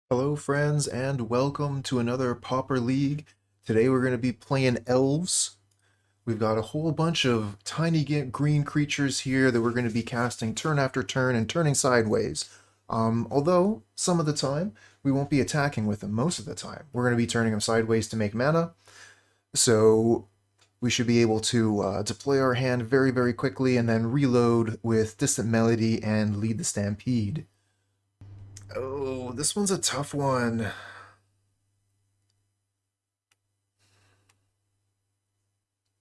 Hello friends and welcome to another Pauper League. Today we're going to be playing Elves. We've got a whole bunch of tiny green creatures here that we're going to be casting turn after turn and turning sideways. Although some of the time we won't be attacking with them most of the time. We're going to be turning them sideways to make mana. So we should be able to deploy our hand very quickly and then reload with Distant Melody and Lead the Stampede. Oh, this one's a tough one.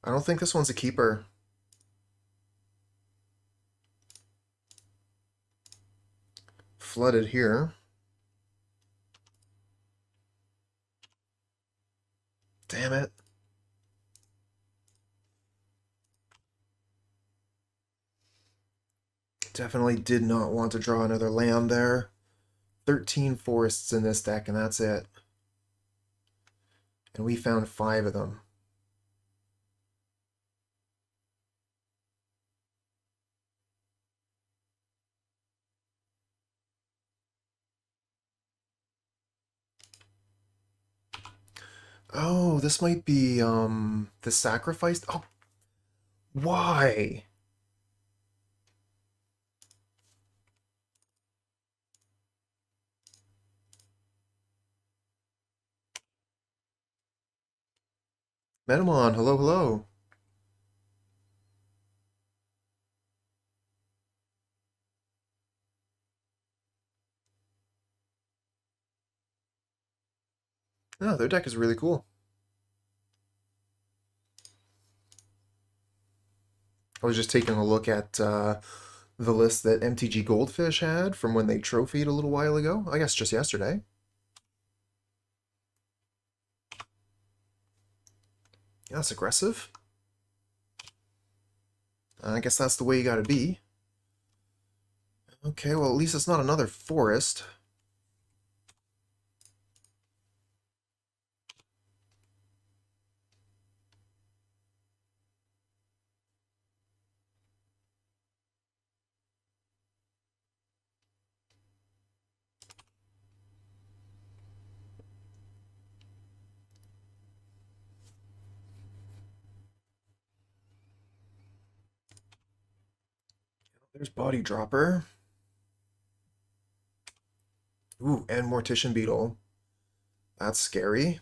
I don't think this one's a keeper. Flooded here. Damn it. Definitely did not want to draw another land there. 13 forests in this deck, and that's it. And we found 5 of them. Oh, this might be, the sacrifice. Oh, why? Metamon, hello. Oh, their deck is really cool. I was just taking a look at the list that MTG Goldfish had from when they trophied a little while ago. I guess just yesterday. Yeah, that's aggressive. I guess that's the way you gotta be. Okay, well, at least it's not another forest. There's Body Dropper. Ooh, and Mortician Beetle. That's scary.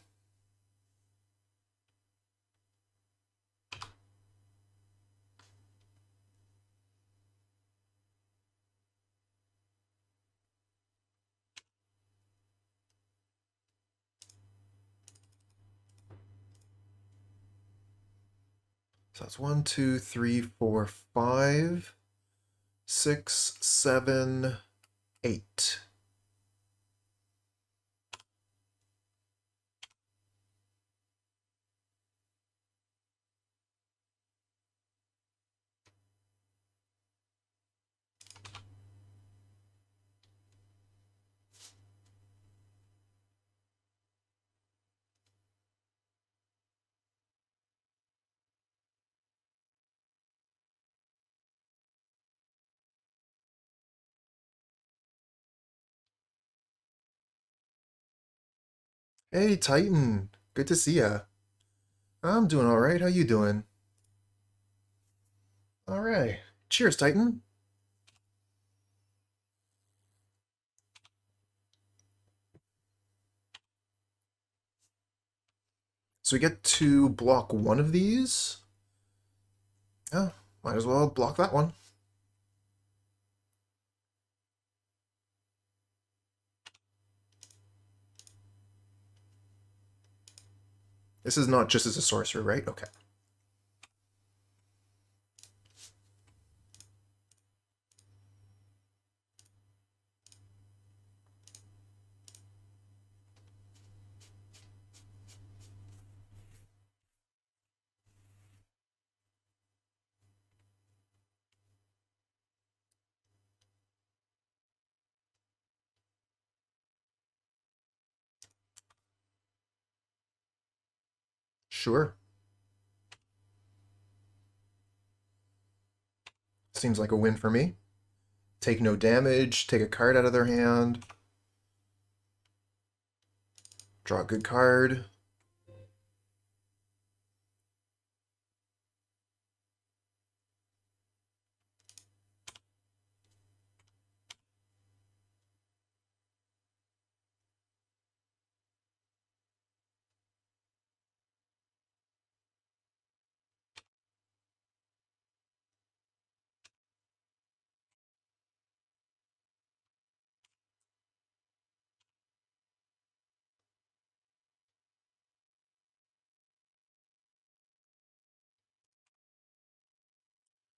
So that's 1, 2, 3, 4, 5, 6, 7, 8. Hey, Titan. Good to see ya. I'm doing all right. How you doing? All right. Cheers, Titan. So we get to block one of these. Yeah, might as well block that one. This is not just as a sorcerer, right? Okay. Sure. Seems like a win for me. Take no damage, take a card out of their hand. Draw a good card.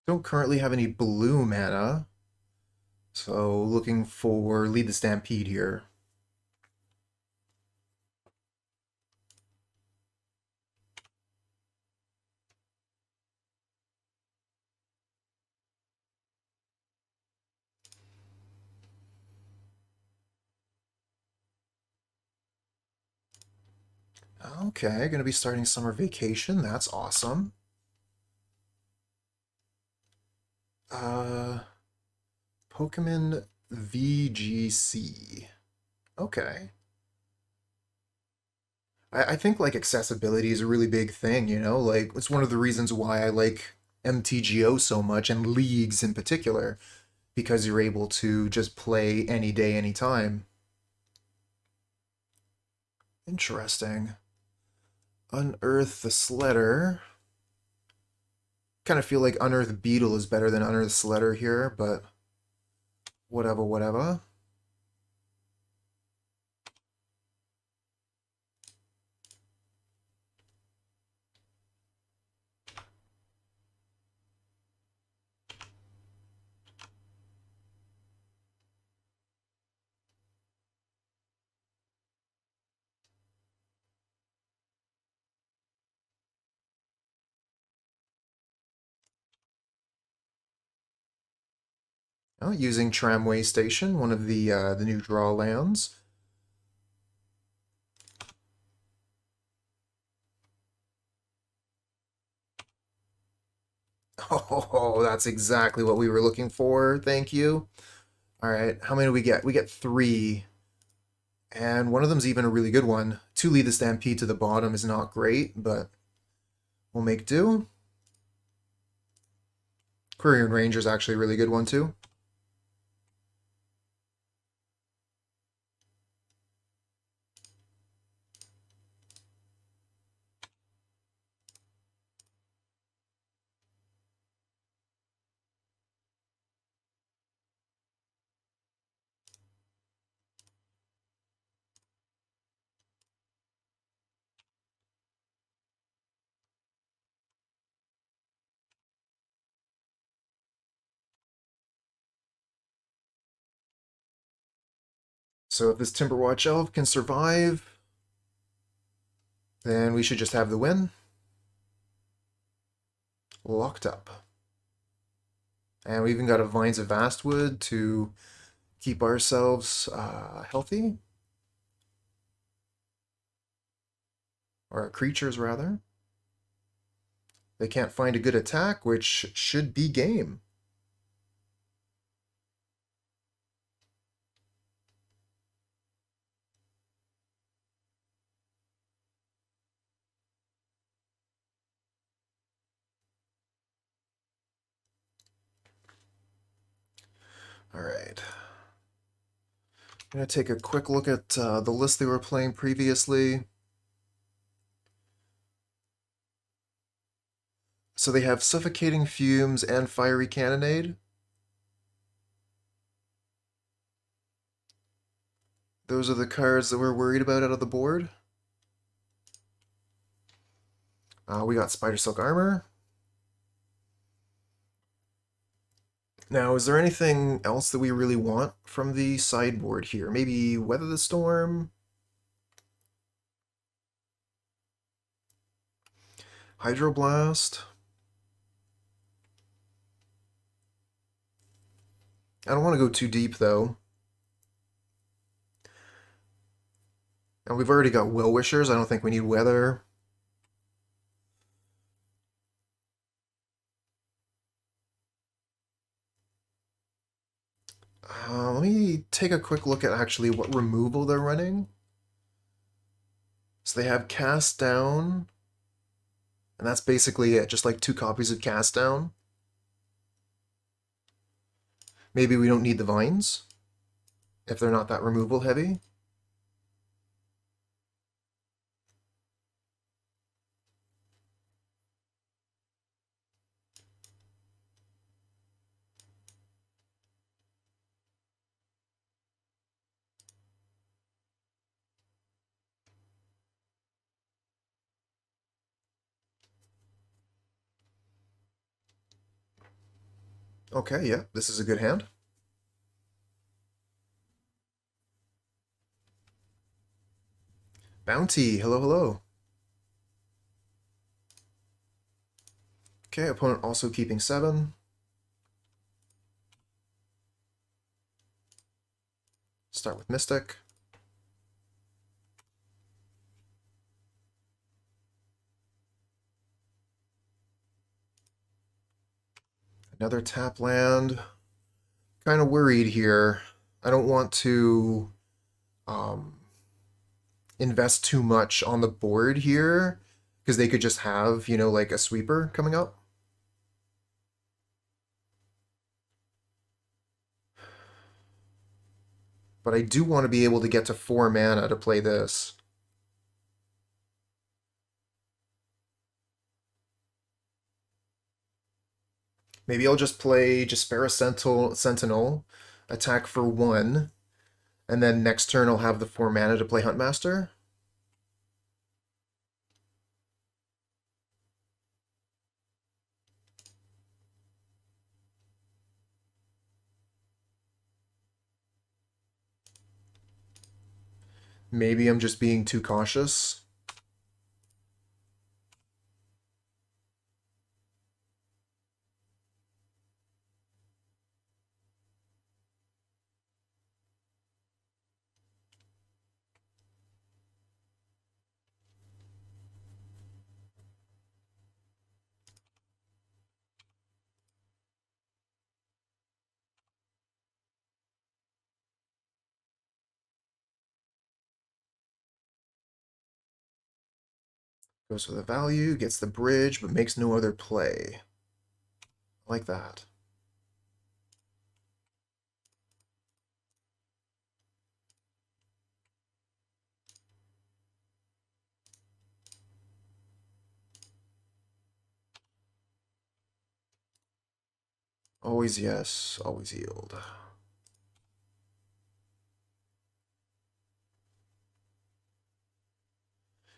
Don't currently have any blue mana, so looking for Lead the Stampede here. Okay, gonna be starting summer vacation. That's awesome. Pokemon VGC. Okay. I think like accessibility is a really big thing, you know? Like it's one of the reasons why I like MTGO so much and leagues in particular, because you're able to just play any day, anytime. Interesting. Unearth the Sledder. Kind of feel like Unearth Beetle is better than Unearth Sledder here, but whatever, whatever. Oh, using Tramway Station, one of the new draw lands. Oh, that's exactly what we were looking for. Thank you. All right, how many do we get? We get 3. And one of them's even a really good one. To Lead the Stampede to the bottom is not great, but we'll make do. Quirion Ranger is actually a really good one too. So if this Timberwatch Elf can survive, then we should just have the win. Locked up. And we even got a Vines of Vastwood to keep ourselves healthy. Or our creatures, rather. They can't find a good attack, which should be game. All right. I'm going to take a quick look at the list they were playing previously. So they have Suffocating Fumes and Fiery Cannonade. Those are the cards that we're worried about out of the board. We got Spidersilk Armor. Now, is there anything else that we really want from the sideboard here? Maybe Weather the Storm? Hydroblast? I don't want to go too deep, though. And we've already got Wellwishers. I don't think we need Weather. Let me take a quick look at actually what removal they're running. So they have Cast Down, and that's basically it, just like 2 copies of Cast Down. Maybe we don't need the Vines, if they're not that removal heavy. Okay, yeah, this is a good hand. Bounty, hello, hello. Okay, opponent also keeping 7. Start with Mystic. Another tap land. Kind of worried here. I don't want to invest too much on the board here, because they could just have, you know, like a sweeper coming up. But I do want to be able to get to 4 mana to play this. Maybe I'll just play Jaspera Sentinel, attack for 1, and then next turn I'll have the 4 mana to play Huntmaster. Maybe I'm just being too cautious. Goes for the value, gets the bridge, but makes no other play. I like that. Always yes, always yield.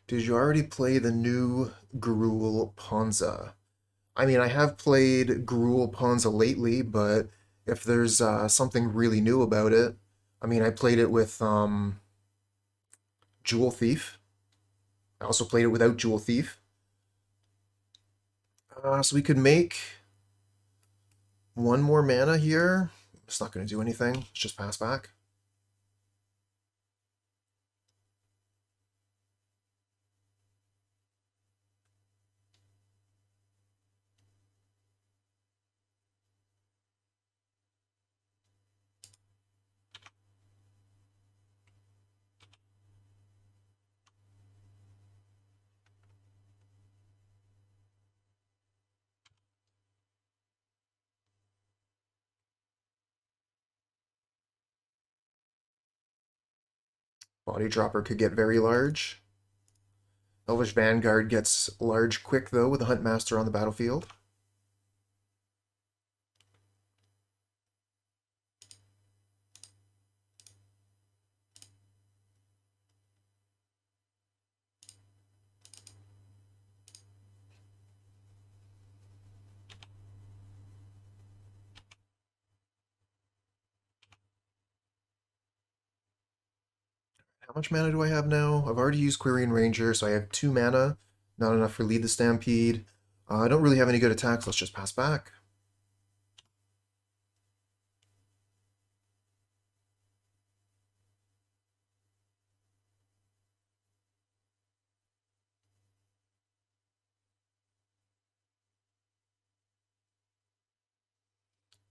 Did you already play the new Gruul Ponza? I mean, I have played Gruul Ponza lately, but if there's something really new about it, I mean, I played it with Jewel Thief. I also played it without Jewel Thief. So we could make 1 more mana here. It's not going to do anything. Let's just pass back. Body Dropper could get very large. Elvish Vanguard gets large quick, though, with a Huntmaster on the battlefield. How much mana do I have now? I've already used Quirion Ranger, so I have 2 mana. Not enough for Lead the Stampede. I don't really have any good attacks. Let's just pass back.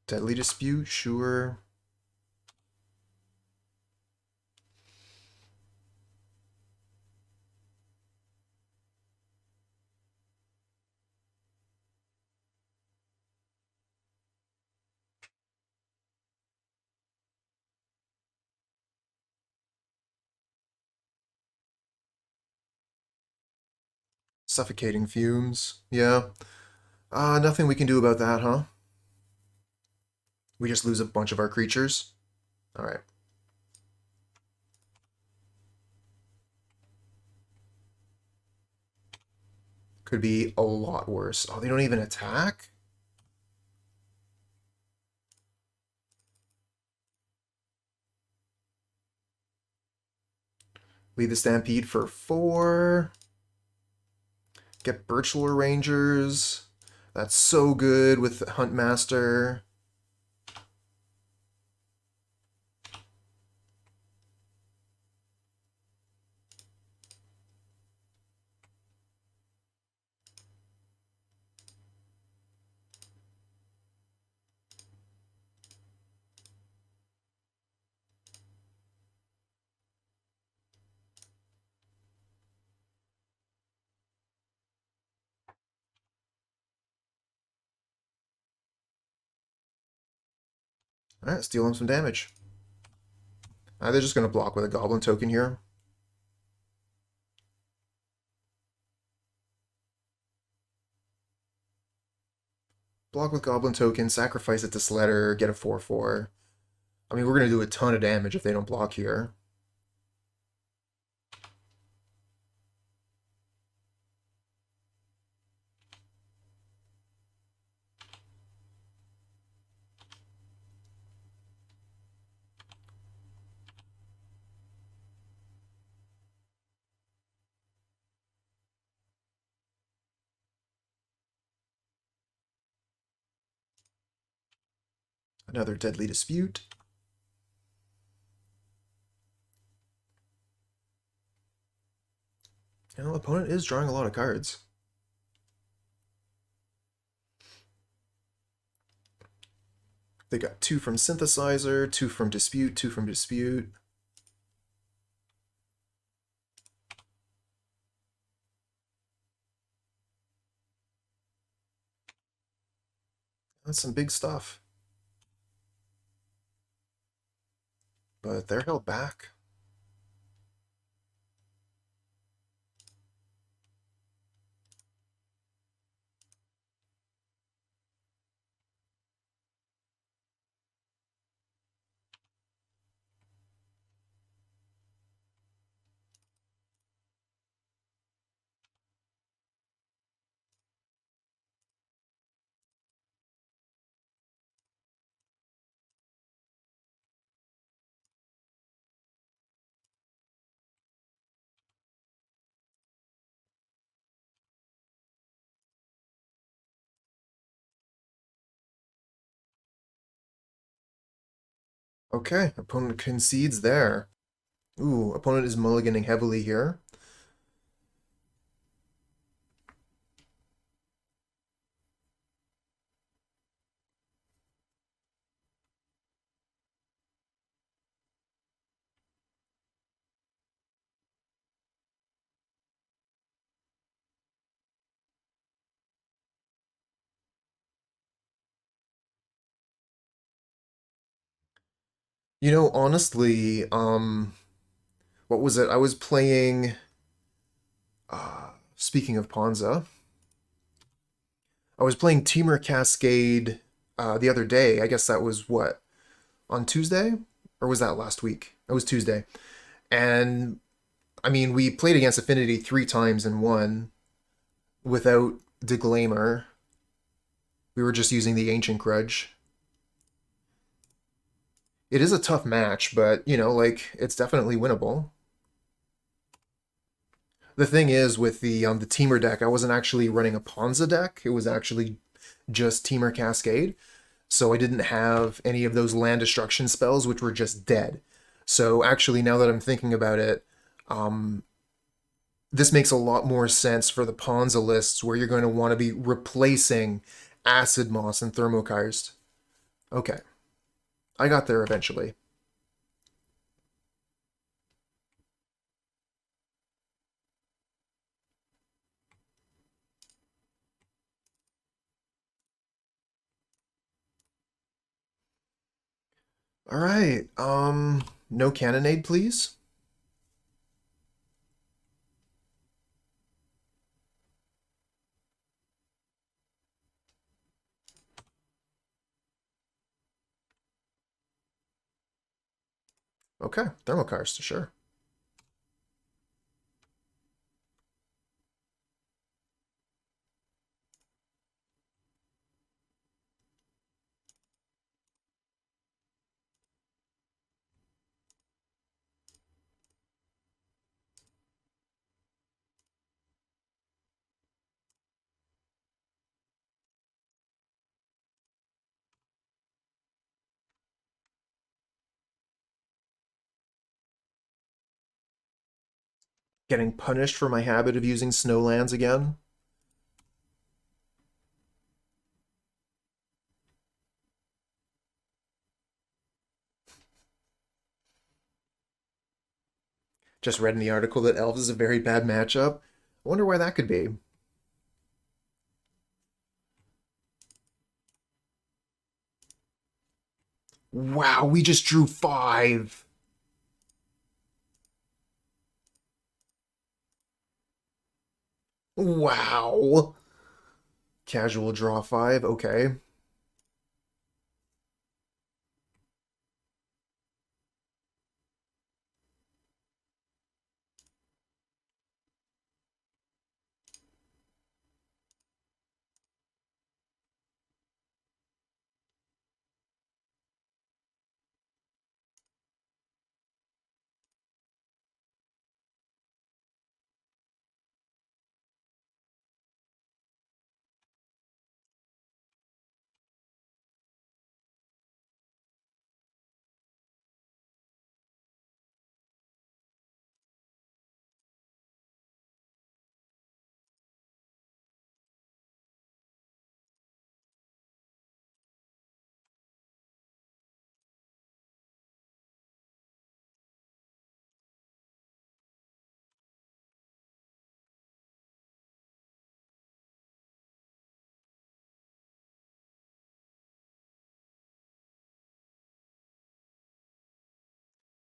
Deadly Dispute, sure. Suffocating fumes. Yeah. Nothing we can do about that, huh? We just lose a bunch of our creatures. Alright. Could be a lot worse. Oh, they don't even attack? Lead the Stampede for 4. Get Birchlore Rangers. That's so good with Huntmaster. Alright, steal them some damage. They're just going to block with a Goblin token here. Block with Goblin token, sacrifice it to Sledder, get a 4/4. I mean, we're going to do a ton of damage if they don't block here. Another Deadly Dispute. Now, opponent is drawing a lot of cards. They got 2 from Synthesizer, 2 from Dispute, 2 from Dispute. That's some big stuff. But they're held back. Okay, opponent concedes there. Ooh, opponent is mulliganing heavily here. You know, honestly, what was it? I was playing, speaking of Ponza, I was playing Temur Cascade the other day. I guess that was what, on Tuesday? Or was that last week? It was Tuesday. And, I mean, we played against Affinity 3 times and won without Deglamer. We were just using the Ancient Grudge. It is a tough match, but, you know, like, it's definitely winnable. The thing is, with the Temur deck, I wasn't actually running a Ponza deck. It was actually just Temur Cascade. So I didn't have any of those land destruction spells, which were just dead. So actually, now that I'm thinking about it, this makes a lot more sense for the Ponza lists where you're going to want to be replacing Acid Moss and Thermokarst. Okay. I got there eventually. All right. No Cannonade, please. Okay, Thermokarst, sure. Getting punished for my habit of using snowlands again. Just read in the article that Elves is a very bad matchup. I wonder why that could be. Wow, we just drew 5. Wow. Casual draw 5, okay.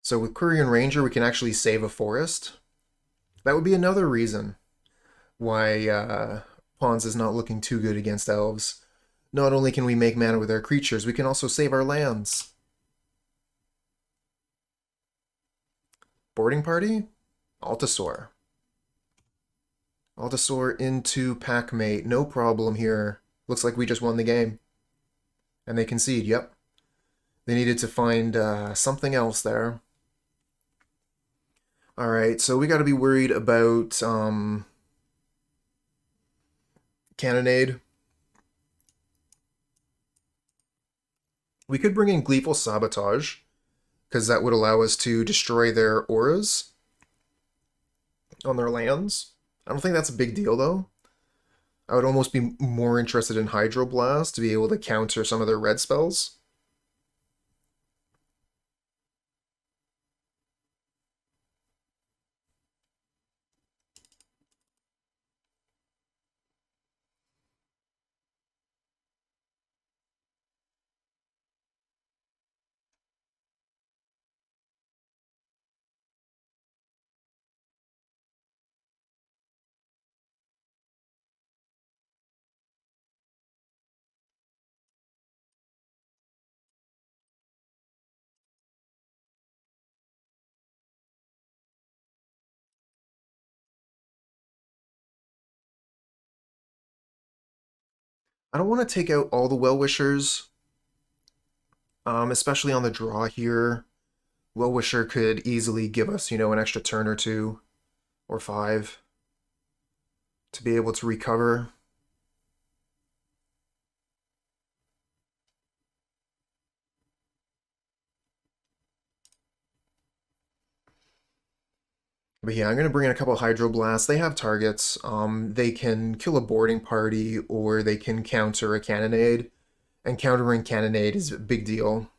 So with Quirion Ranger, we can actually save a forest. That would be another reason why Ponza is not looking too good against elves. Not only can we make mana with our creatures, we can also save our lands. Boarding party? Altasaur. Altasaur into Packmate. No problem here. Looks like we just won the game. And they concede, yep. They needed to find something else there. Alright, so we got to be worried about Cannonade. We could bring in Gleeful Sabotage, because that would allow us to destroy their auras on their lands. I don't think that's a big deal, though. I would almost be more interested in Hydroblast to be able to counter some of their red spells. I don't want to take out all the Wellwishers, especially on the draw here. Wellwisher could easily give us, an extra turn or 2 or 5 to be able to recover. But yeah, I'm going to bring in a couple of Hydroblasts. They have targets. They can kill a boarding party or they can counter a Cannonade. And countering Cannonade is a big deal.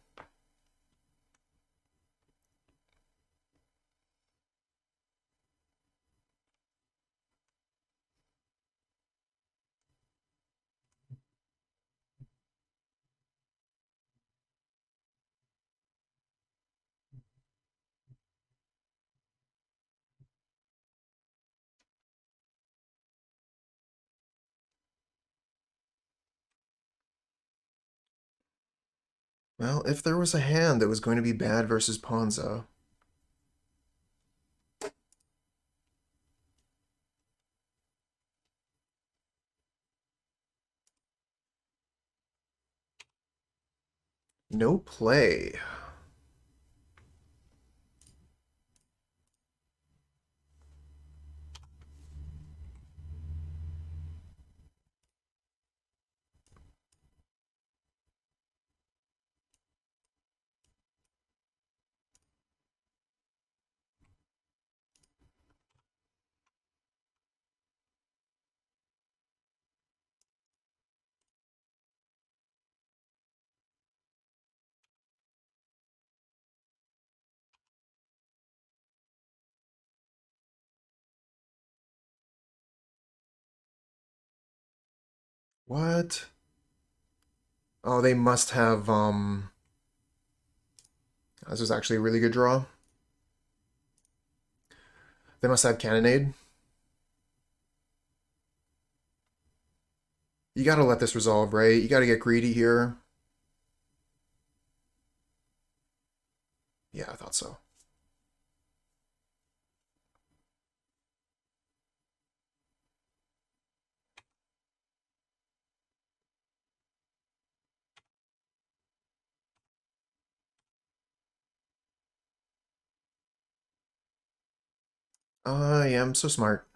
Well, if there was a hand that was going to be bad versus Ponza, No play. What? Oh, they must have, this was actually a really good draw. They must have Cannonade. You gotta let this resolve, right? You gotta get greedy here. Yeah, I thought so. I am so smart.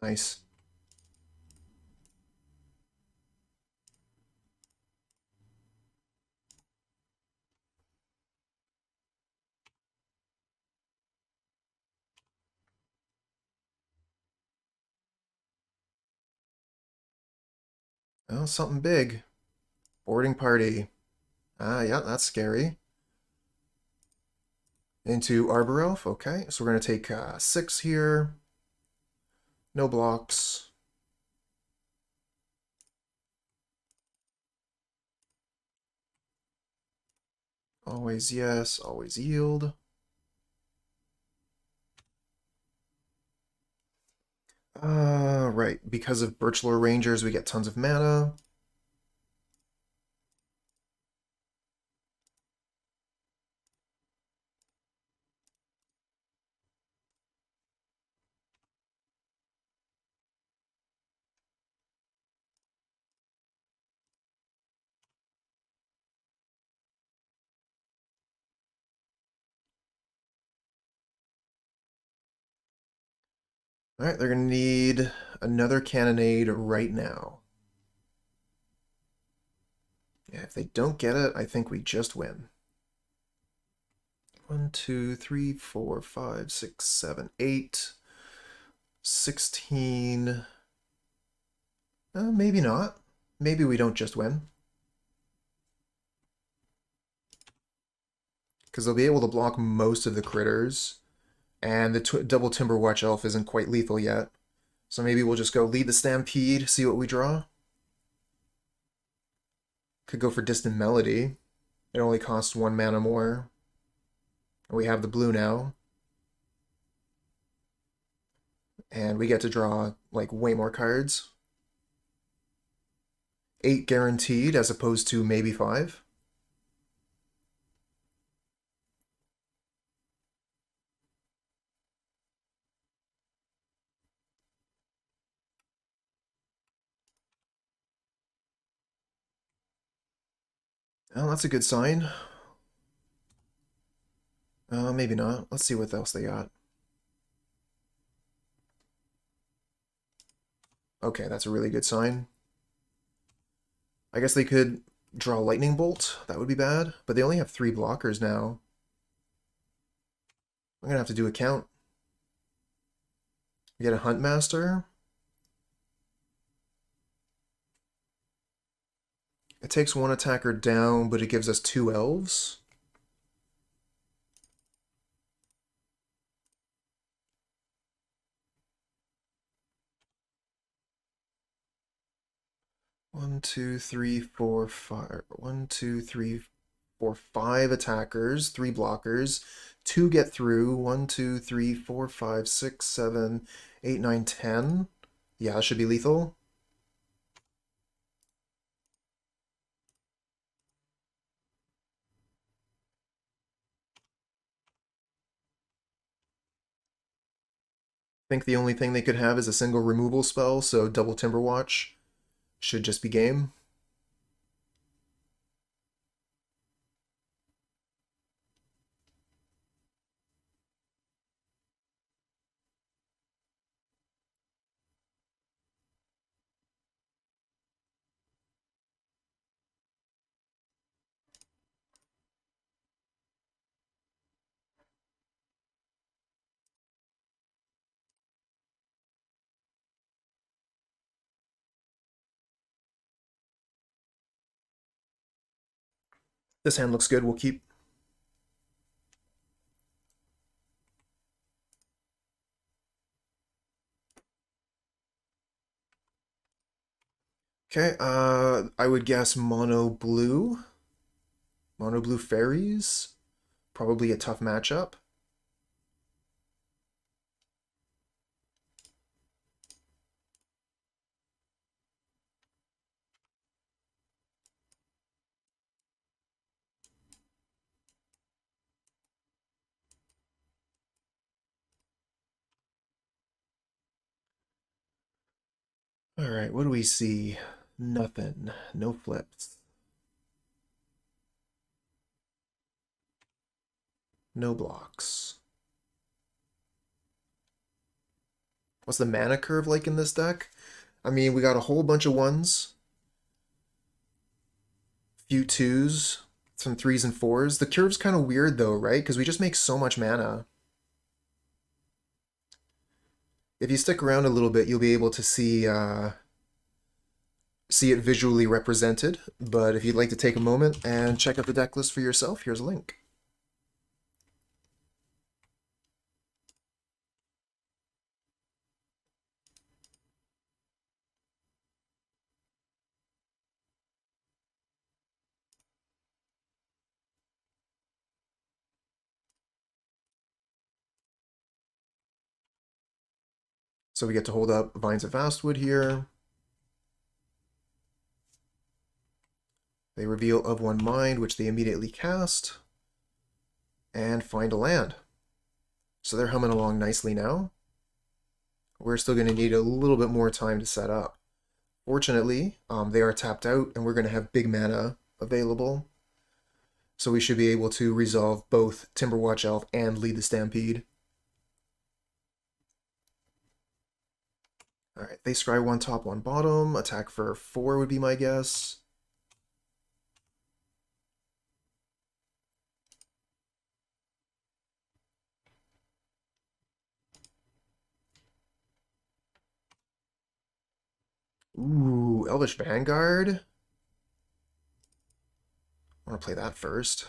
Nice. Oh, something big. Boarding party. Ah, yeah, that's scary. Into Arbor Elf. Okay, so we're going to take 6 here. No blocks. Always yes, always yield. Right. Because of Birchlore Rangers, we get tons of mana. Alright, they're going to need another Cannonade right now. Yeah, if they don't get it, I think we just win. 1, 2, 3, 4, 5, 6, 7, 8, 16. Maybe not. Maybe we don't just win. Because they'll be able to block most of the critters. And the double Timberwatch Elf isn't quite lethal yet. So maybe we'll just go Lead the Stampede, see what we draw. Could go for Distant Melody. It only costs 1 mana more. We have the blue now. And we get to draw, like, way more cards. 8 guaranteed as opposed to maybe 5. Oh, that's a good sign. Maybe not. Let's see what else they got. Okay, that's a really good sign. I guess they could draw Lightning Bolt. That would be bad. But they only have 3 blockers now. I'm going to have to do a count. We get a Huntmaster. It takes one attacker down, but it gives us 2 elves. One, two, three, four, five. 1, 2, 3, 4, 5 attackers, 3 blockers. 2 get through. 1, 2, 3, 4, 5, 6, 7, 8, 9, 10. Yeah, it should be lethal. I think the only thing they could have is a single removal spell, so double Timberwatch should just be game. This hand looks good, we'll keep. Okay, I would guess mono blue. Mono blue Faeries. Probably a tough matchup. Alright, what do we see? Nothing. No flips. No blocks. What's the mana curve like in this deck? I mean, we got a whole bunch of 1s. Few 2s. Some 3s and 4s. The curve's kind of weird though, right? Because we just make so much mana. If you stick around a little bit, you'll be able to see it visually represented. But if you'd like to take a moment and check out the deck list for yourself, here's a link. So we get to hold up Vines of Vastwood here. They reveal Of One Mind, which they immediately cast, and find a land. So they're humming along nicely now. We're still going to need a little bit more time to set up. Fortunately, they are tapped out, and we're going to have big mana available. So we should be able to resolve both Timberwatch Elf and Lead the Stampede. Alright, they scry 1 top, 1 bottom. Attack for 4 would be my guess. Ooh, Elvish Vanguard. I want to play that first.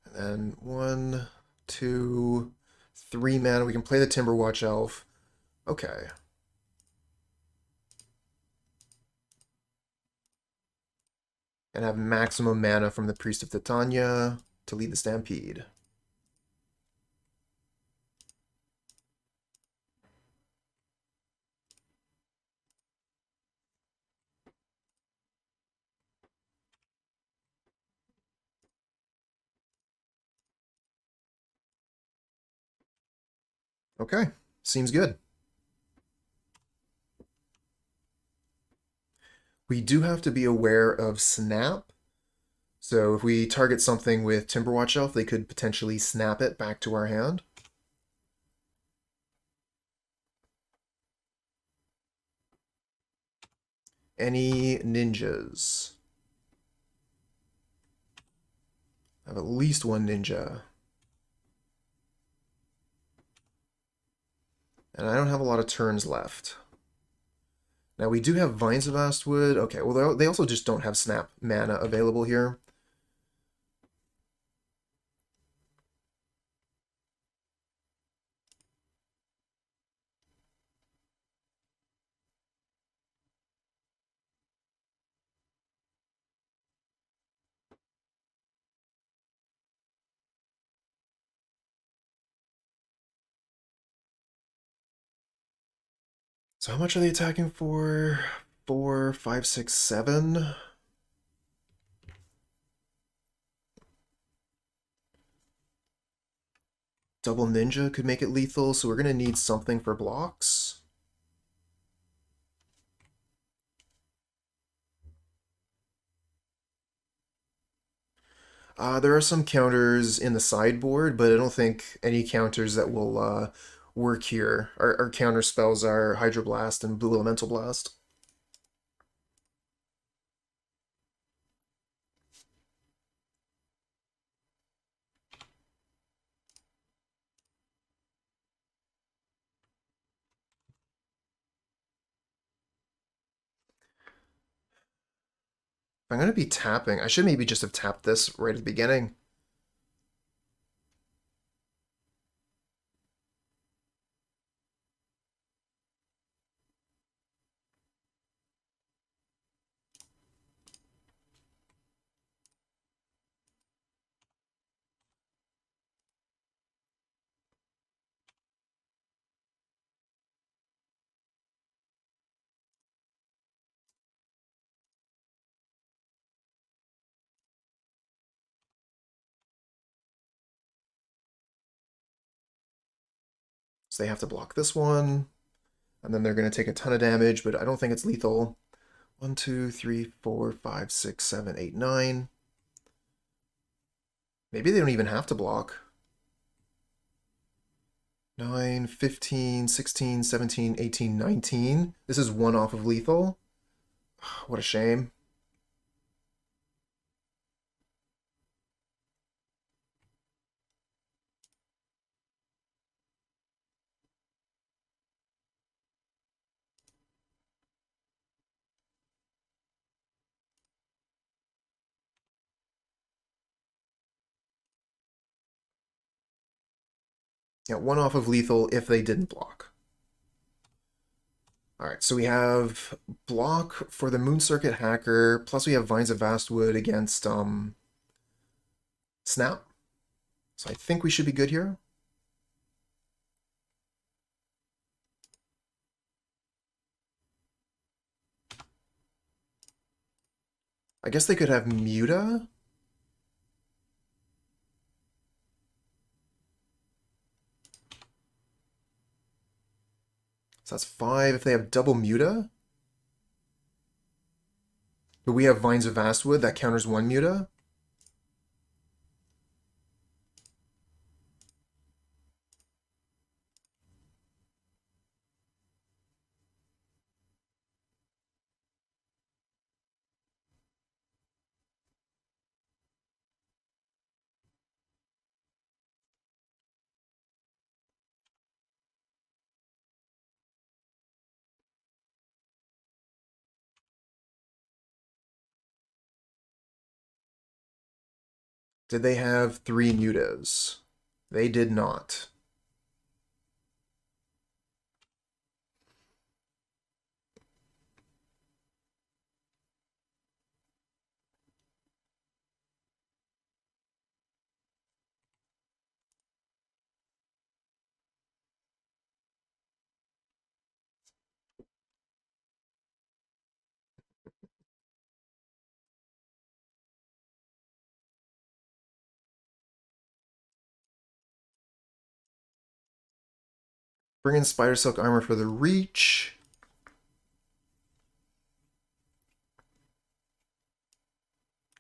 And then 1, 2, 3 mana. We can play the Timberwatch Elf. Okay. And have maximum mana from the Priest of Titania to lead the Stampede. Okay, seems good. We do have to be aware of snap. So if we target something with Timberwatch Elf, they could potentially snap it back to our hand. Any ninjas? I have at least 1 ninja. And I don't have a lot of turns left. Now we do have Vines of Vastwood. Okay, well they also just don't have Snap mana available here. So how much are they attacking for? 4, 5, 6, 7. Double Ninja could make it lethal, so we're going to need something for blocks. There are some counters in the sideboard, but I don't think any counters that will work here. Our counter spells are Hydroblast and Blue Elemental Blast. If I'm going to be tapping, I should maybe just have tapped this right at the beginning. So they have to block this one, and then they're going to take a ton of damage, but I don't think it's lethal. 1, 2, 3, 4, 5, 6, 7, 8, 9. Maybe they don't even have to block. 9, 15, 16, 17, 18, 19. This is one off of lethal. What a shame. Yeah, one off of lethal if they didn't block. Alright, so we have block for the Moon Circuit Hacker, plus we have Vines of Vastwood against Snap. So I think we should be good here. I guess they could have Muta. So that's 5 if they have double Muta. But we have Vines of Vastwood, that counters 1 Muta. Did they have 3 Mutas? They did not. Bring in Spidersilk Armor for the reach.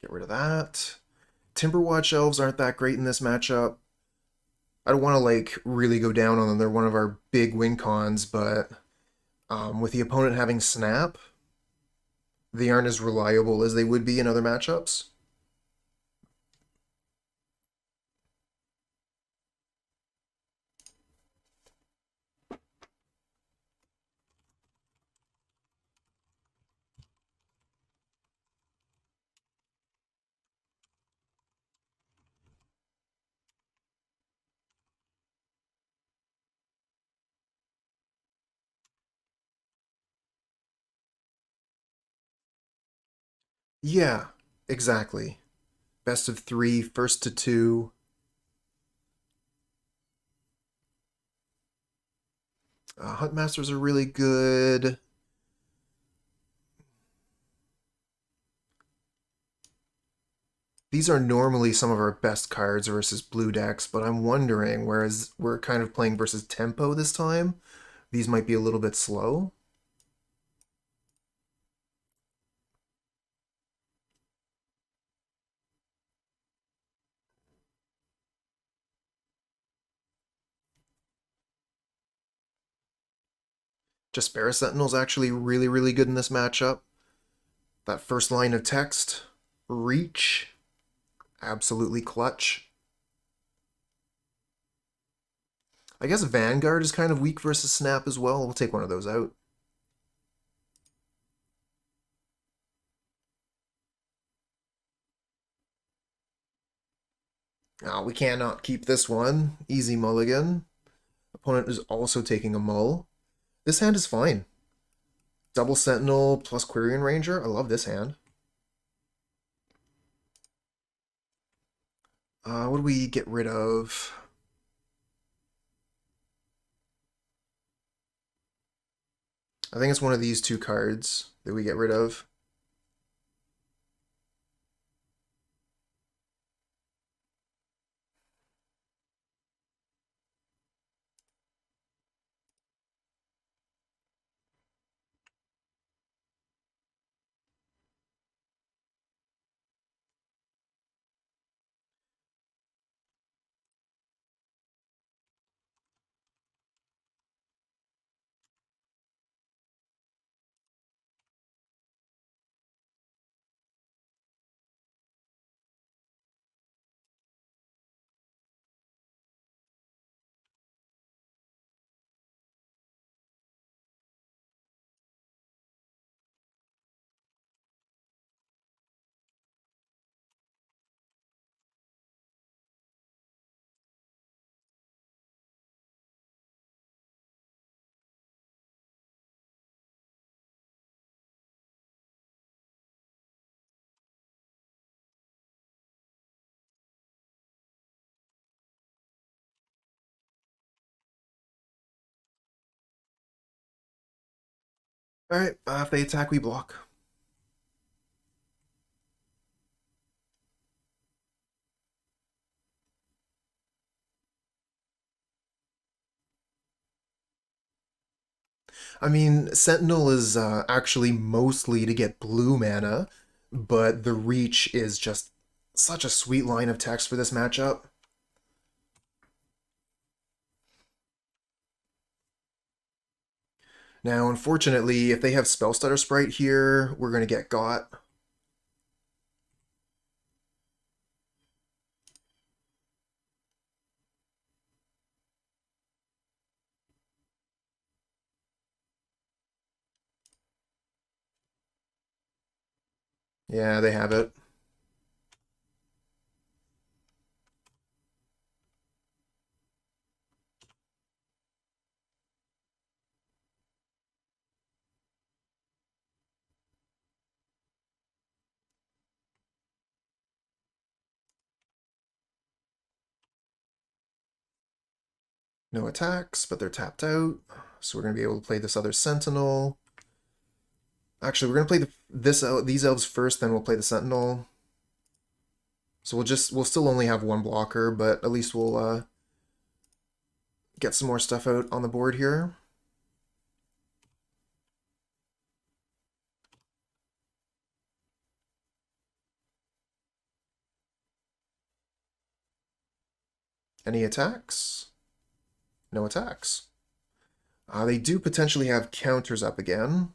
Get rid of that. Timberwatch Elves aren't that great in this matchup. I don't want to like really go down on them. They're one of our big win cons, but with the opponent having Snap, they aren't as reliable as they would be in other matchups. Yeah, exactly. Best of three, first to two. Huntmasters are really good. These are normally some of our best cards versus blue decks, but I'm wondering, whereas we're kind of playing versus tempo this time, these might be a little bit slow. Jaspera Sentinel's actually really, really good in this matchup. That first line of text, reach, absolutely clutch. I guess Vanguard is kind of weak versus Snap as well. We'll take one of those out. Oh, we cannot keep this one. Easy mulligan. Opponent is also taking a mull. This hand is fine. Double Sentinel plus Quirion Ranger. I love this hand. What do we get rid of? I think it's one of these two cards that we get rid of. Alright, if they attack, we block. I mean, Sentinel is actually mostly to get blue mana, but the Reach is just such a sweet line of text for this matchup. Now, unfortunately, if they have Spellstutter Sprite here, we're going to get got. Yeah, they have it. No attacks, but they're tapped out. So we're going to be able to play this other Sentinel. Actually, we're going to play these elves first, then we'll play the Sentinel. So we'll still only have one blocker, but at least we'll get some more stuff out on the board here. Any attacks? No attacks. They do potentially have counters up again.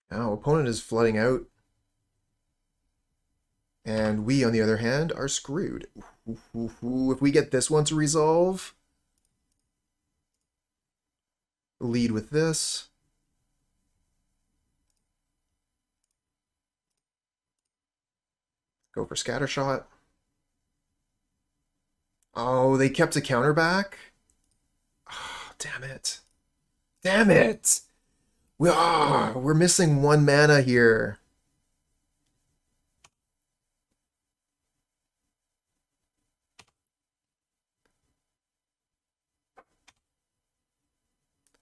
Now, opponent is flooding out. And we, on the other hand, are screwed. If we get this one to resolve, Lead with this. Go for Scattershot. Oh, they kept a counter back? Oh, damn it. Damn it! We're missing 1 mana here.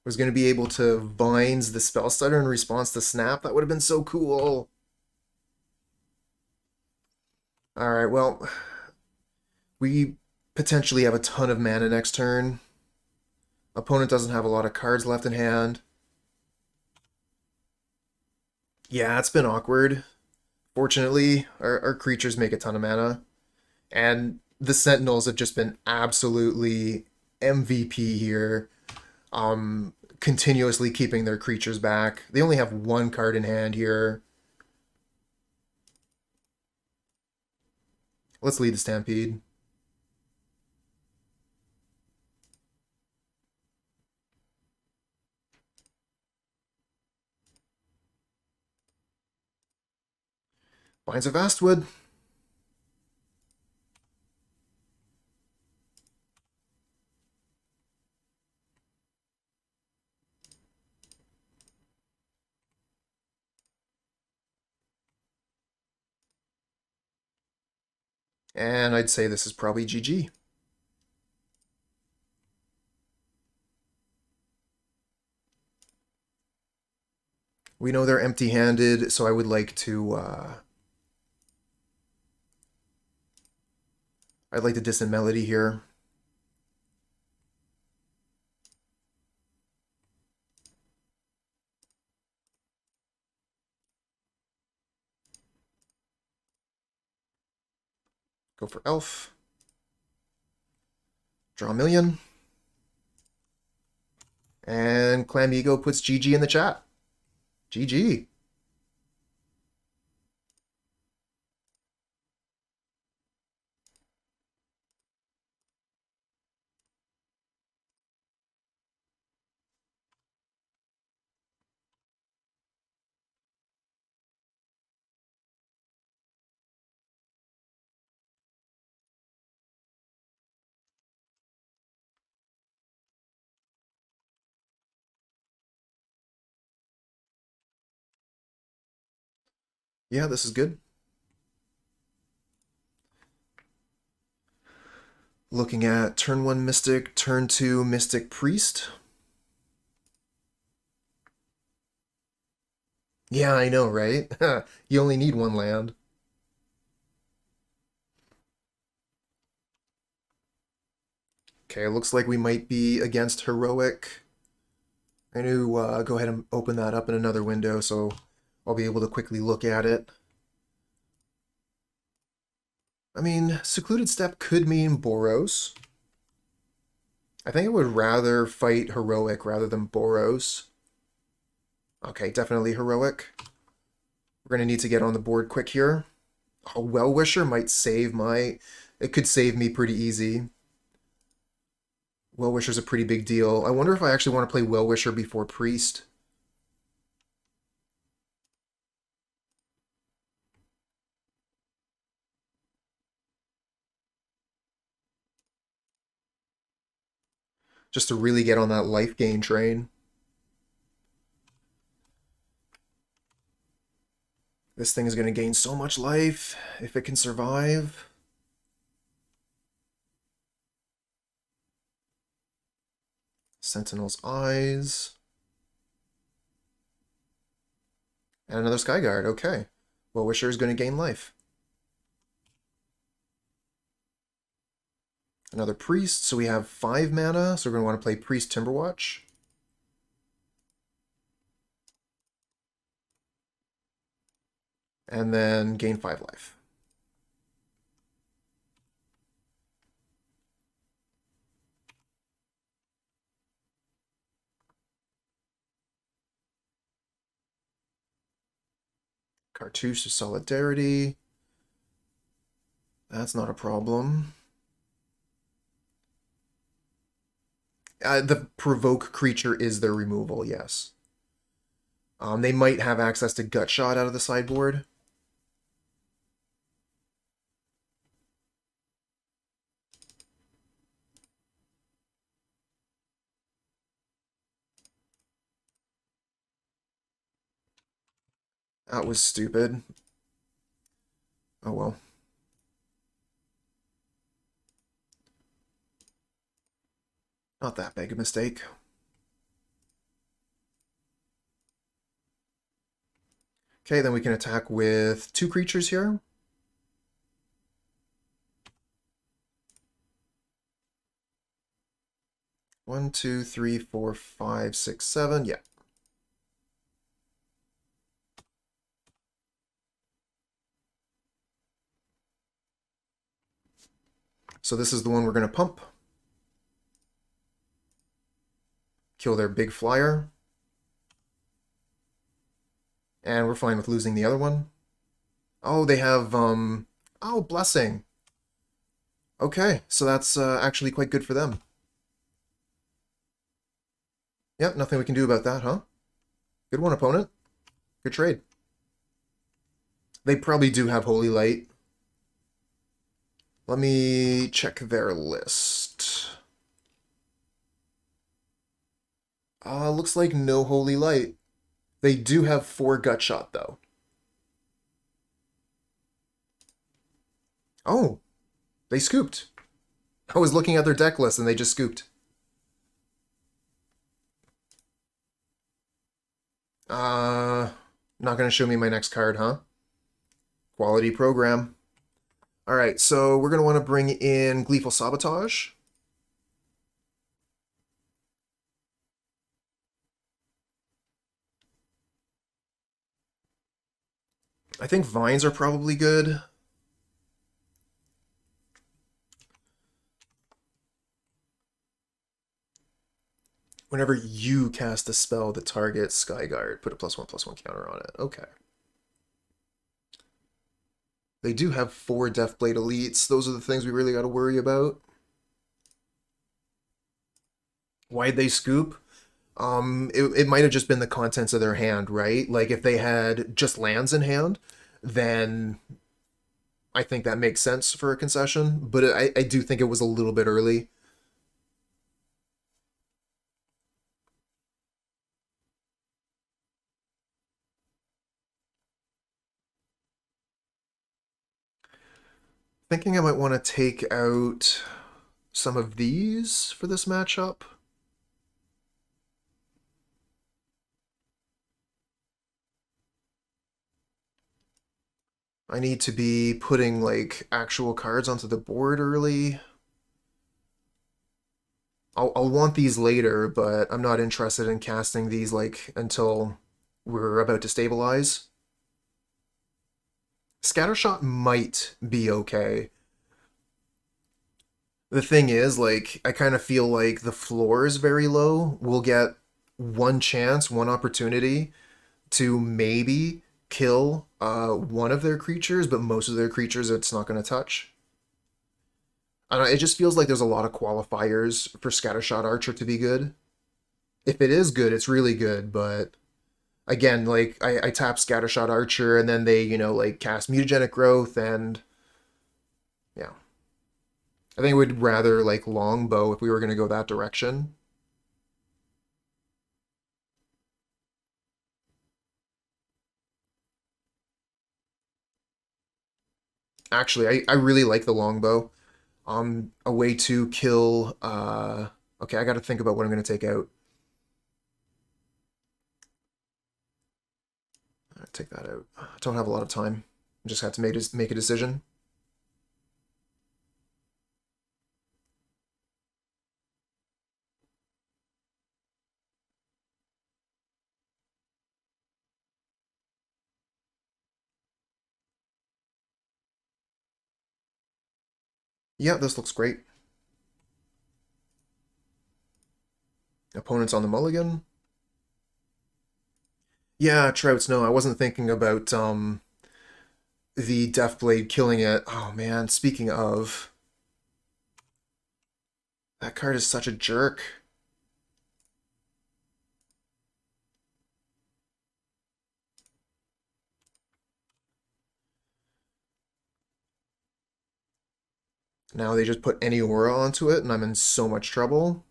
Was going to be able to Vines the Spell Stutter in response to Snap. That would have been so cool. Alright, well, we potentially have a ton of mana next turn. Opponent doesn't have a lot of cards left in hand. Yeah, it's been awkward. Fortunately, our creatures make a ton of mana. And the Sentinels have just been absolutely MVP here. Continuously keeping their creatures back. They only have 1 card in hand here. Let's lead the Stampede. Vines of Vastwood. And I'd say this is probably GG. We know they're empty-handed, so I would like to I'd like to Distant Melody here. Go for Elf. Draw a million. And Clamigo puts GG in the chat. GG. Yeah, this is good. Looking at turn 1 Mystic, turn 2 Mystic Priest. Yeah, I know, right? You only need 1 land. Okay, looks like we might be against Heroic. I'm going to go ahead and open that up in another window so I'll be able to quickly look at it. I mean, Secluded Step could mean Boros. I think I would rather fight Heroic rather than Boros. Okay, definitely Heroic. We're going to need to get on the board quick here. Oh, Wellwisher might save my... It could save me pretty easy. Wellwisher's a pretty big deal. I wonder if I actually want to play Wellwisher before Priest. Just to really get on that life gain train. This thing is going to gain so much life if it can survive. Sentinel's Eyes. And another Skyguard, okay. Wellwisher is going to gain life. Another Priest, so we have 5 mana, so we're going to want to play Priest Timberwatch. And then gain 5 life. Cartouche of Solidarity. That's not a problem. The provoke creature is their removal, yes. They might have access to gut shot out of the sideboard. That was stupid. Oh well. Not that big a mistake. Okay, then we can attack with 2 creatures here. One, two, three, four, five, six, seven. Yeah. So this is the one we're going to pump. Kill their big flyer. And we're fine with losing the other one. Oh, they have, oh, Blessing. Okay, so that's actually quite good for them. Yep, nothing we can do about that, huh? Good one, opponent. Good trade. They probably do have Holy Light. Let me check their list. Looks like no Holy Light. They do have 4 Gutshot, though. Oh, they scooped. I was looking at their deck list and they just scooped. Not gonna show me my next card, huh? Quality program. Alright, so we're gonna want to bring in Gleeful Sabotage. I think Vines are probably good. Whenever you cast a spell that targets Skyguard, put a +1/+1 counter on it. Okay. They do have 4 Deathblade Elites. Those are the things we really got to worry about. Why'd they scoop? It might have just been the contents of their hand, right? Like, if they had just lands in hand, then I think that makes sense for a concession. But I do think it was a little bit early. Thinking I might want to take out some of these for this matchup. I need to be putting, like, actual cards onto the board early. I'll want these later, but I'm not interested in casting these, like, until we're about to stabilize. Scattershot might be okay. The thing is, like, I kind of feel like the floor is very low. We'll get one chance, one opportunity to maybe kill one of their creatures, but most of their creatures it's not going to touch. I don't know, it just feels like there's a lot of qualifiers for Scattershot Archer to be good. If it is good, it's really good, but again, like, I tap Scattershot Archer and then they, like, cast Mutagenic Growth and yeah. I think I would rather, like, Longbow if we were going to go that direction. Actually, I really like the Longbow. A way to kill... okay, I got to think about what I'm going to take out. Take that out. I don't have a lot of time. I just have to make a decision. Yeah, this looks great. Opponents on the mulligan. Yeah, Trouts, no, I wasn't thinking about the Deathblade killing it. Oh man, speaking of, that card is such a jerk. Now they just put any aura onto it, and I'm in so much trouble.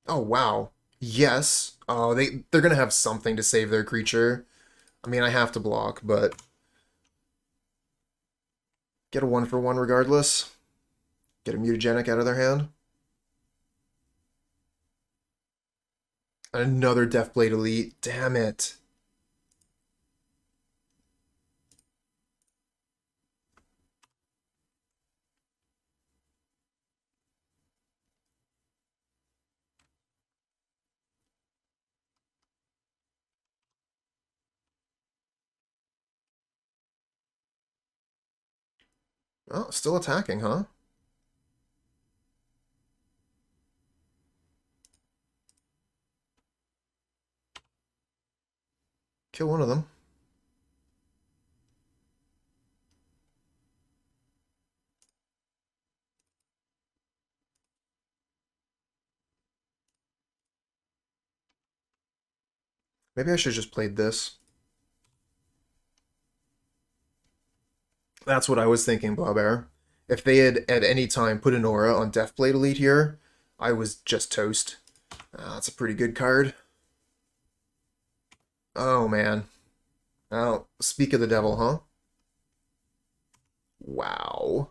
Oh, wow. Yes. Oh, they're gonna have something to save their creature. I mean, I have to block, but get a 1-for-1 regardless. Get a mutagenic out of their hand. Another Deathblade Elite. Damn it. Oh, still attacking, huh? Kill one of them. Maybe I should have just played this. That's what I was thinking, Blobbear. If they had at any time put an aura on Deathblade Elite here, I was just toast. That's a pretty good card. Oh, man. Oh, speak of the devil, huh? Wow.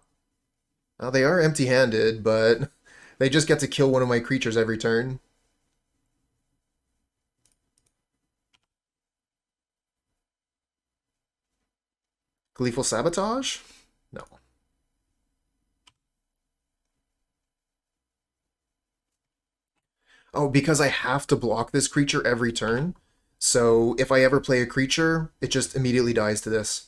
Well, they are empty-handed, but they just get to kill one of my creatures every turn. Gleeful Sabotage? No. Oh, because I have to block this creature every turn. So if I ever play a creature, it just immediately dies to this.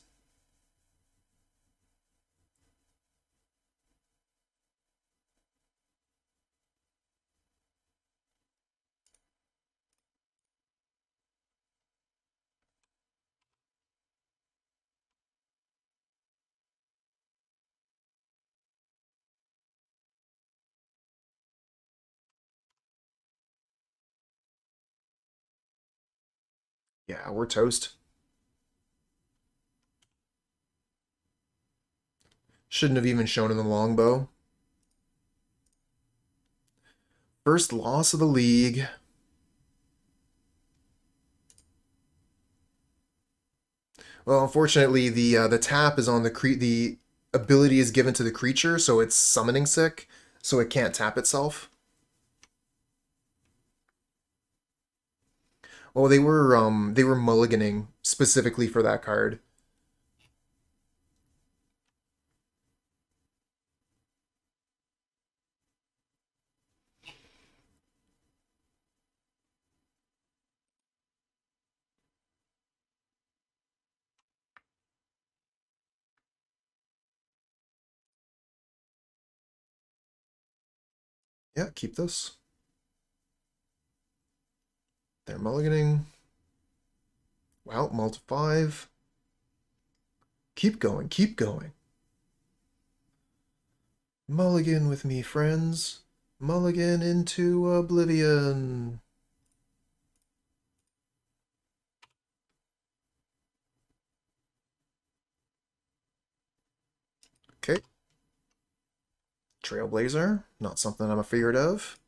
Yeah, we're toast. Shouldn't have even shown him the longbow. First loss of the league. Well, unfortunately, the tap is on the ability is given to the creature, so it's summoning sick, so it can't tap itself. Well, they were mulliganing specifically for that card. Yeah, keep this. They're mulliganing. Wow, multi 5. Keep going, keep going. Mulligan with me, friends. Mulligan into oblivion. Okay. Trailblazer, not something I'm afraid of.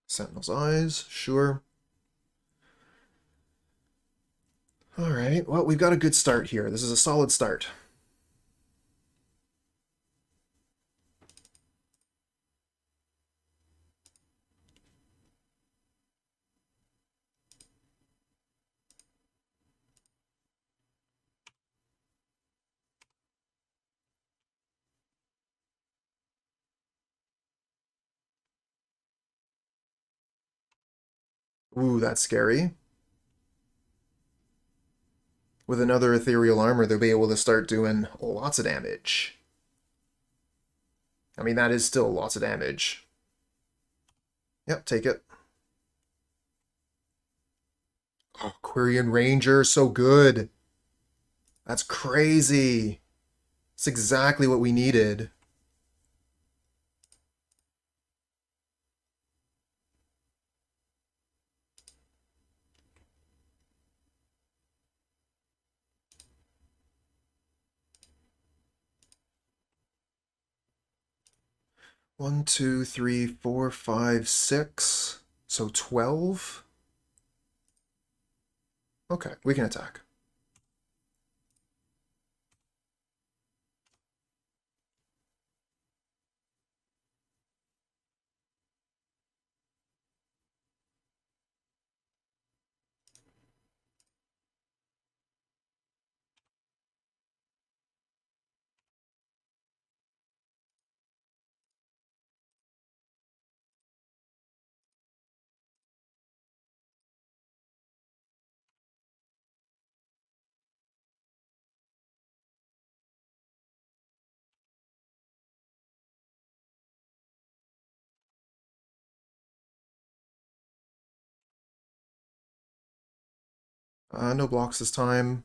Sentinel's Eyes, sure. Alright, well, we've got a good start here. This is a solid start. Ooh, that's scary. With another ethereal armor, they'll be able to start doing lots of damage. I mean, that is still lots of damage. Yep, take it. Oh, Quirion Ranger, so good. That's crazy. It's exactly what we needed. One, two, three, four, five, six. So 12? Okay, we can attack. No blocks this time.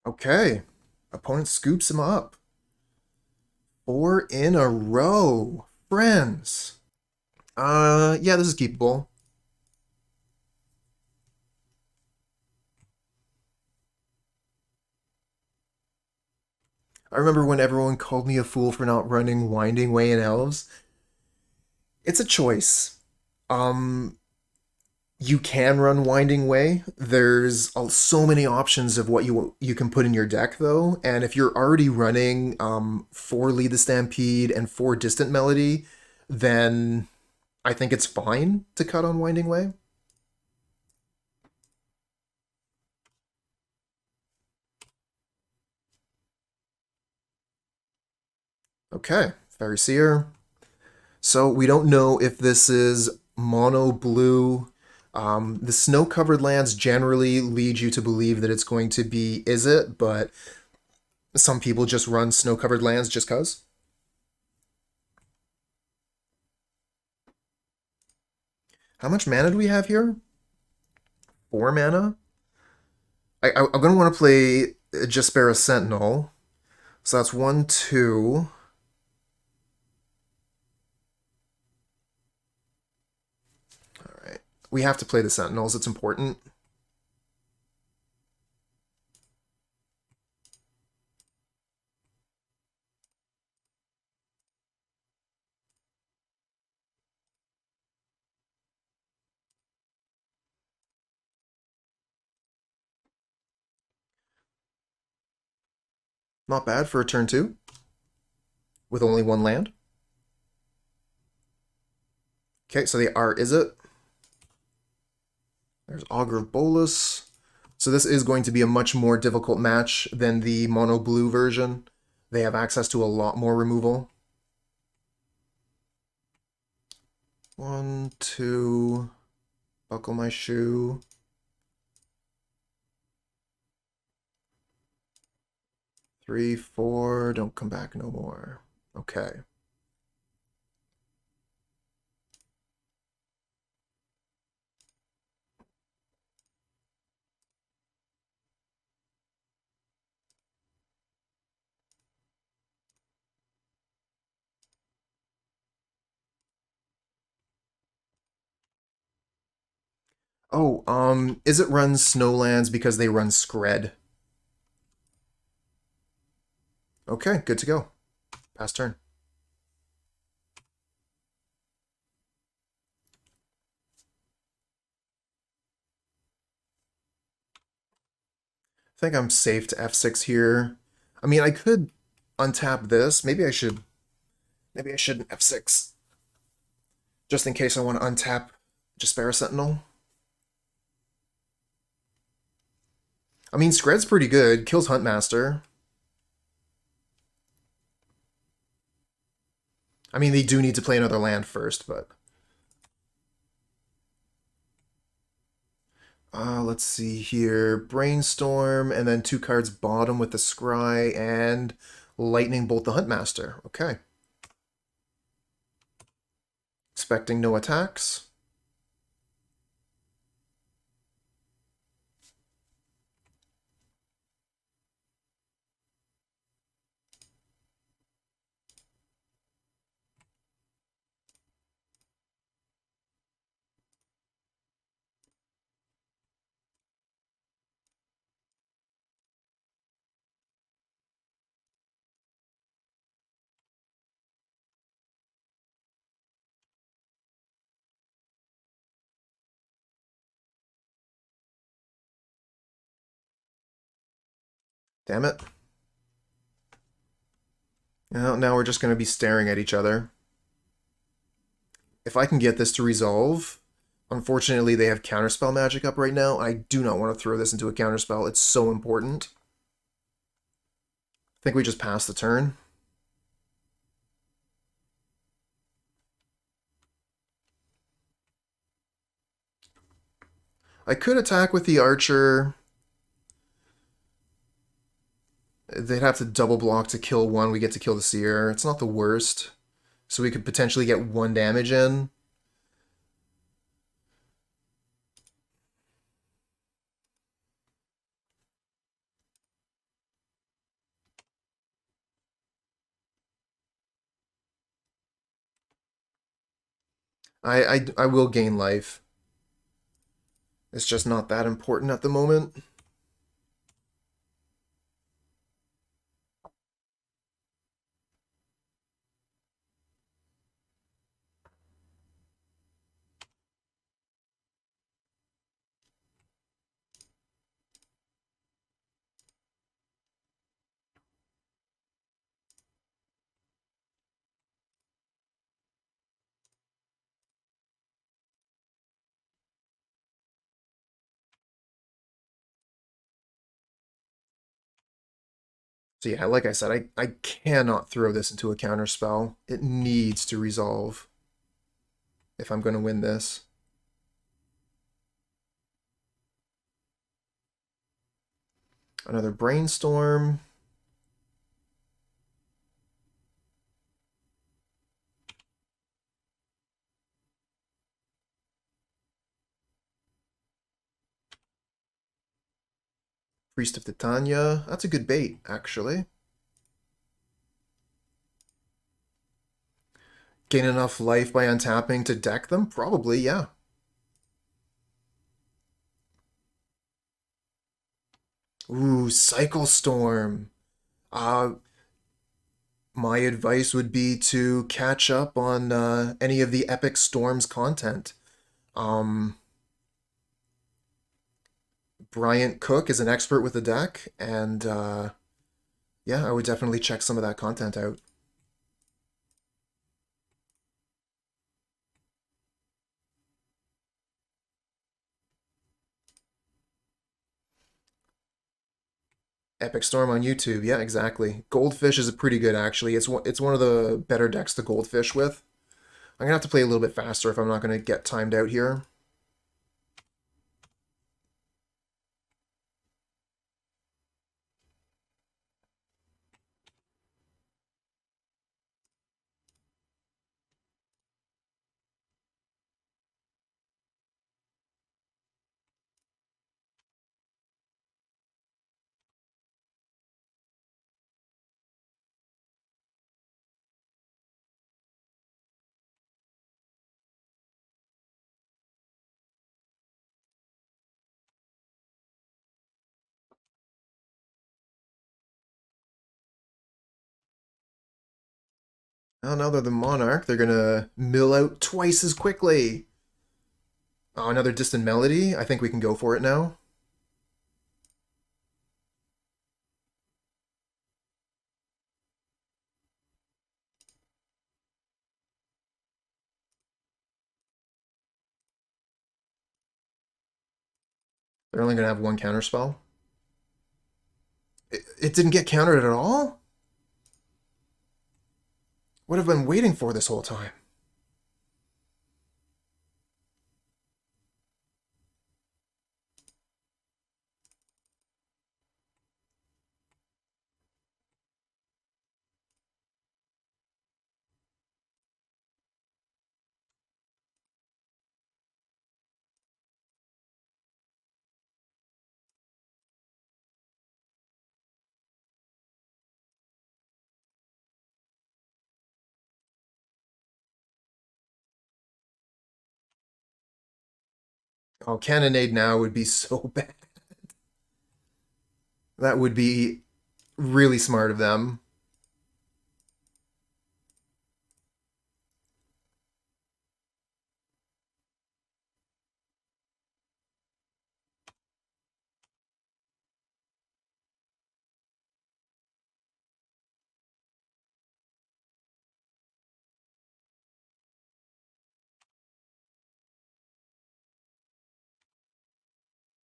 Okay. Opponent scoops him up. 4 in a row. Friends. Yeah, this is keepable. I remember when everyone called me a fool for not running Winding Way in Elves. It's a choice. Um, you can run Winding Way. There's so many options of what you can put in your deck, though. And if you're already running 4 Lead the Stampede and 4 Distant Melody, then I think it's fine to cut on Winding Way. Okay, Fairy Seer. So we don't know if this is mono blue. The snow-covered lands generally lead you to believe that it's going to be Izzet, but some people just run snow-covered lands just cause. How much mana do we have here? 4 mana? I'm going to want to play Jaspera Sentinel. So that's 1, 2. Alright. We have to play the Sentinels, it's important. Not bad for a turn 2. With only 1 land. Okay, so they are Izzet. There's Augur of Bolus. So this is going to be a much more difficult match than the mono blue version. They have access to a lot more removal. 1, 2. Buckle my shoe. 3, 4. Don't come back no more. Okay. Oh, Izzet runs Snowlands because they run Skred. Okay, good to go. Pass turn. I think I'm safe to F6 here. I mean, I could untap this. Maybe I shouldn't F6. Just in case I want to untap Jaspera Sentinel. I mean, Skred's pretty good. Kills Huntmaster. I mean, they do need to play another land first, but... Let's see here. Brainstorm, and then 2 cards bottom with the Scry, and Lightning Bolt the Huntmaster. Okay. Expecting no attacks. Damn it. Now we're just going to be staring at each other. If I can get this to resolve, unfortunately they have counterspell magic up right now. I do not want to throw this into a counterspell. It's so important. I think we just pass the turn. I could attack with the Archer. They'd have to double block to kill one. We get to kill the Seer. It's not the worst. So we could potentially get 1 damage in. I will gain life. It's just not that important at the moment. So yeah, like I said, I cannot throw this into a counterspell. It needs to resolve if I'm going to win this. Another Brainstorm. Priest of Titania. That's a good bait, actually. Gain enough life by untapping to deck them? Probably, yeah. Ooh, Cycle Storm. Uh, my advice would be to catch up on any of the Epic Storms content. Bryant Cook is an expert with the deck, and yeah, I would definitely check some of that content out. Epic Storm on YouTube, yeah, exactly. Goldfish is pretty good, actually. It's one of the better decks to Goldfish with. I'm gonna have to play a little bit faster if I'm not gonna get timed out here. Oh, now they're the Monarch. They're gonna mill out twice as quickly. Oh, another Distant Melody. I think we can go for it now. They're only gonna have 1 counterspell. It didn't get countered at all? What have I been waiting for this whole time? Oh, Cannonade now would be so bad. That would be really smart of them.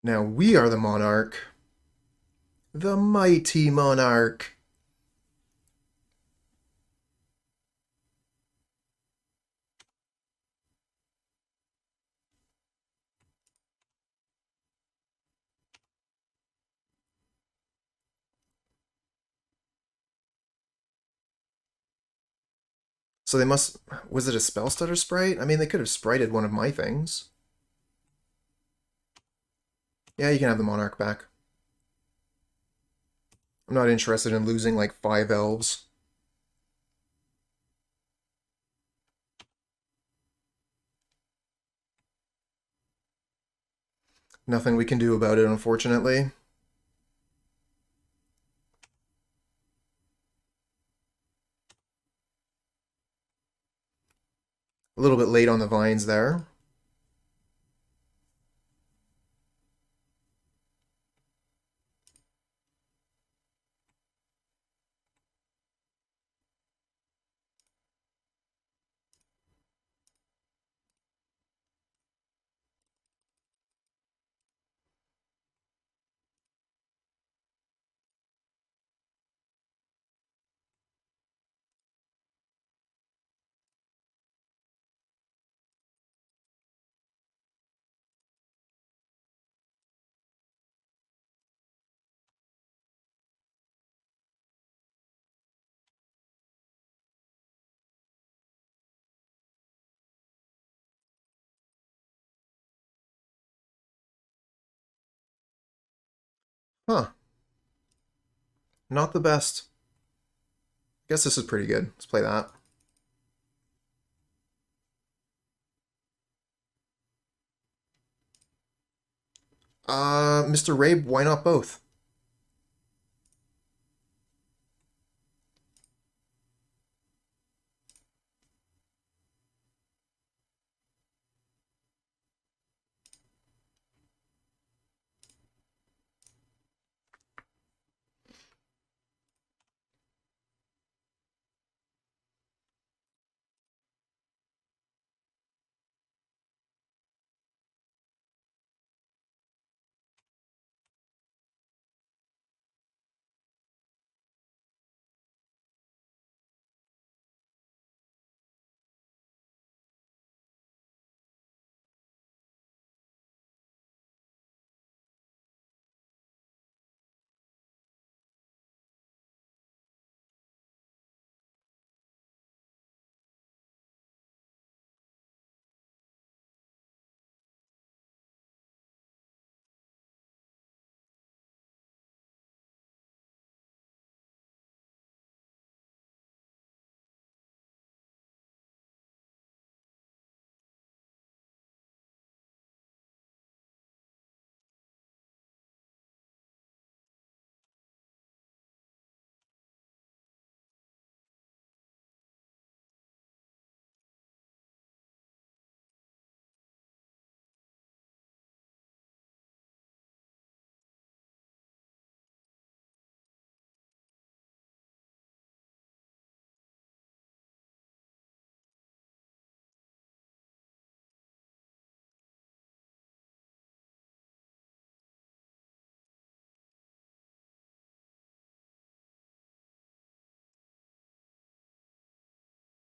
Now we are the Monarch. The mighty Monarch. So they must... Was it a spell stutter sprite? I mean, they could have sprited one of my things. Yeah, you can have the Monarch back. I'm not interested in losing like 5 elves. Nothing we can do about it, unfortunately. A little bit late on the vines there. Huh. Not the best. Guess this is pretty good. Let's play that. Mr. Rabe, why not both?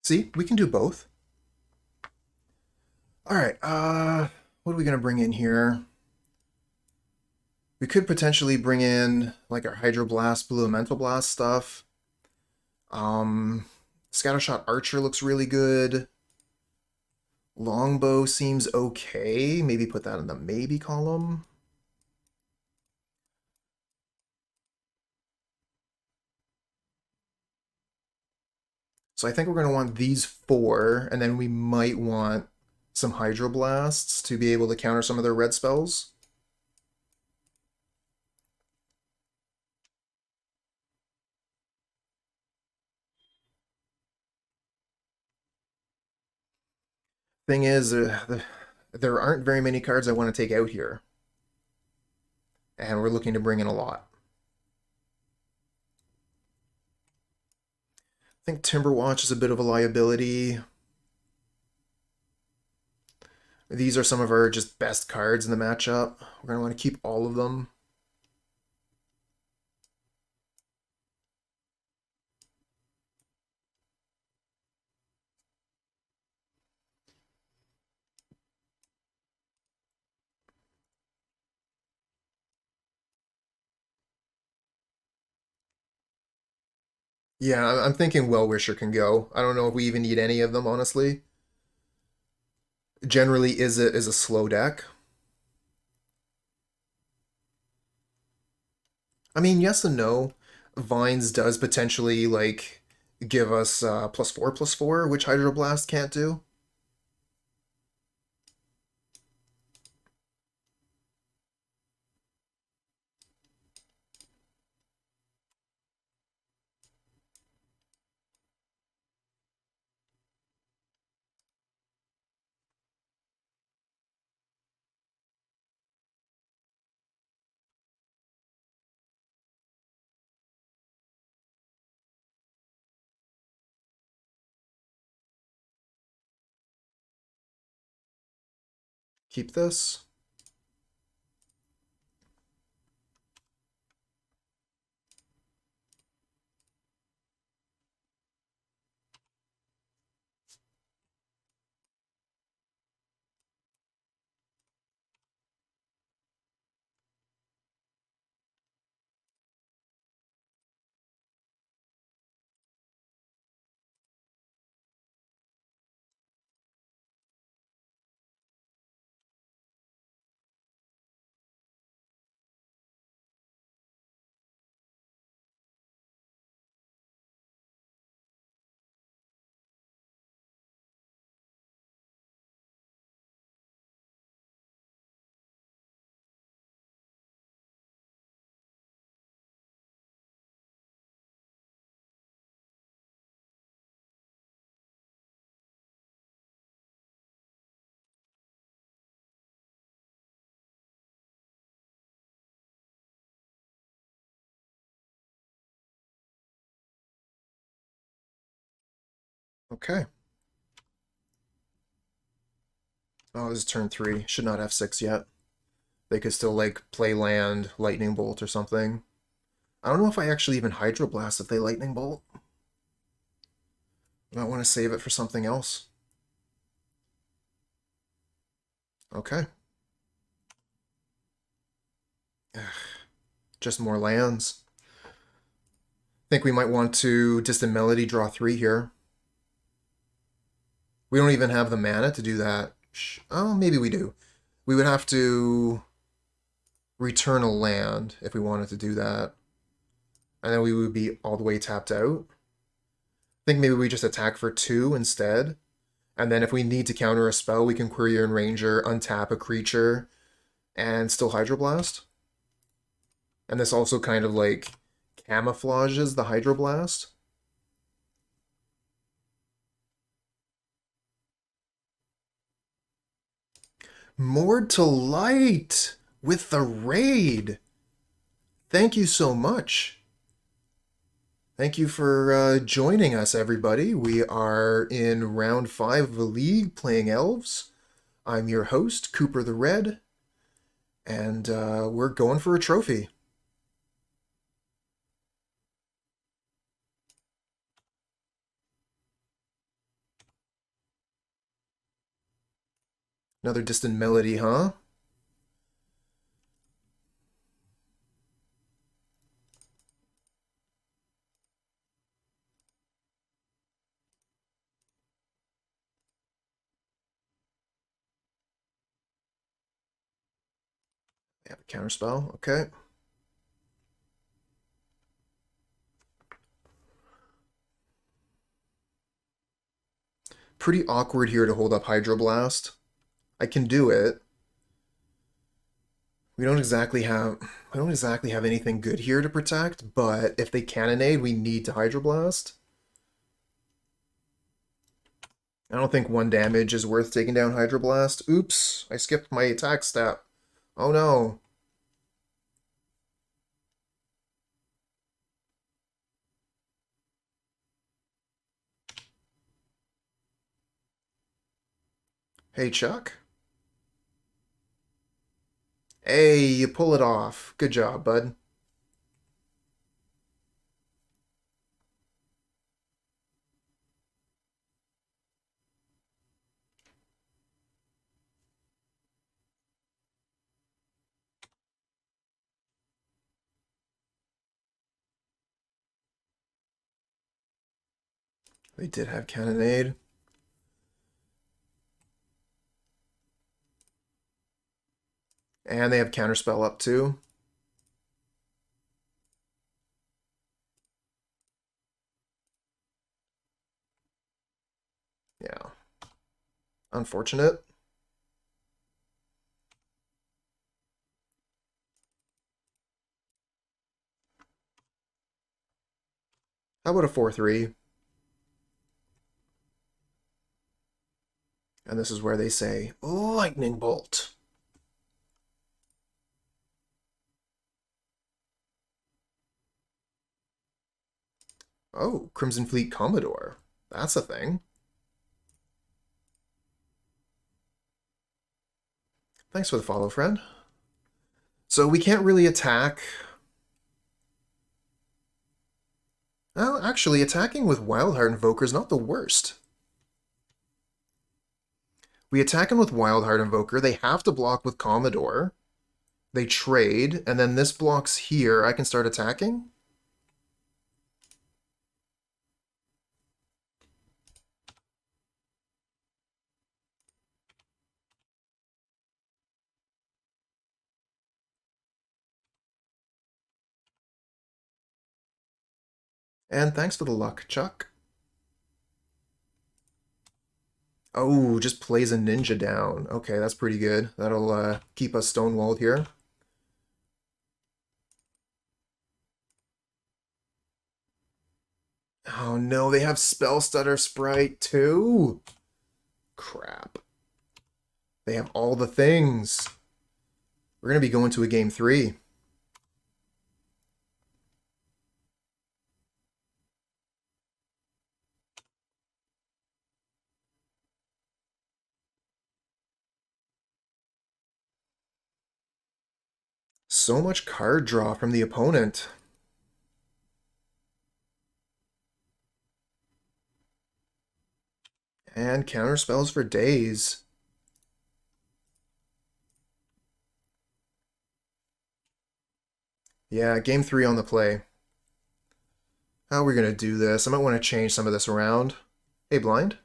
See, we can do both. All right, what are we gonna bring in here? We could potentially bring in like our Hydroblast, Blue Elemental Blast stuff. Scattershot Archer looks really good. Longbow seems okay. Maybe put that in the maybe column. So I think we're going to want these 4, and then we might want some Hydroblasts to be able to counter some of their red spells. Thing is, there aren't very many cards I want to take out here. And we're looking to bring in a lot. I think Timberwatch is a bit of a liability. These are some of our just best cards in the matchup. We're going to want to keep all of them. Yeah, I'm thinking Wellwisher can go. I don't know if we even need any of them, honestly. Generally, Izzet is a slow deck. I mean, yes and no. Vines does potentially, like, give us +4/+4, which Hydroblast can't do. Keep this. Okay. Oh, this is turn 3. Should not have 6 yet. They could still, like, play land, Lightning Bolt or something. I don't know if I actually even Hydroblast if they Lightning Bolt. I might want to save it for something else. Okay. Just more lands. Think we might want to Distant Melody draw 3 here. We don't even have the mana to do that. Oh, maybe we do. We would have to return a land if we wanted to do that. And then we would be all the way tapped out. I think maybe we just attack for 2 instead. And then if we need to counter a spell, we can Quirion Ranger, untap a creature, and still Hydroblast. And this also kind of like camouflages the Hydroblast. Moored to Light with the raid. Thank you so much. Thank you for joining us, everybody. We are in round 5 of the league playing Elves. I'm your host, Cooper the Red, and we're going for a trophy. Another Distant Melody, huh? Yeah, counterspell, okay. Pretty awkward here to hold up Hydroblast. I can do it. We don't exactly have anything good here to protect, but if they cannonade, we need to Hydroblast. I don't think 1 damage is worth taking down Hydroblast. Oops, I skipped my attack step. Oh no. Hey, Chuck. Hey, you pull it off. Good job, bud. They did have Cannonade. And they have Counterspell up too. Yeah. Unfortunate. How about a 4-3? And this is where they say, Lightning Bolt. Oh, Crimson Fleet Commodore. That's a thing. Thanks for the follow, friend. So we can't really attack. Well, actually, attacking with Wildheart Invoker is not the worst. We attack him with Wildheart Invoker. They have to block with Commodore. They trade, and then this blocks here. I can start attacking. And thanks for the luck, Chuck. Oh, just plays a ninja down. Okay, that's pretty good. That'll keep us stonewalled here. Oh no, they have Spell Stutter Sprite too? Crap. They have all the things. We're going to be going to a game 3. So much card draw from the opponent. And counter spells for days. Yeah, game 3 on the play. How are we going to do this? I might want to change some of this around. Hey, blind.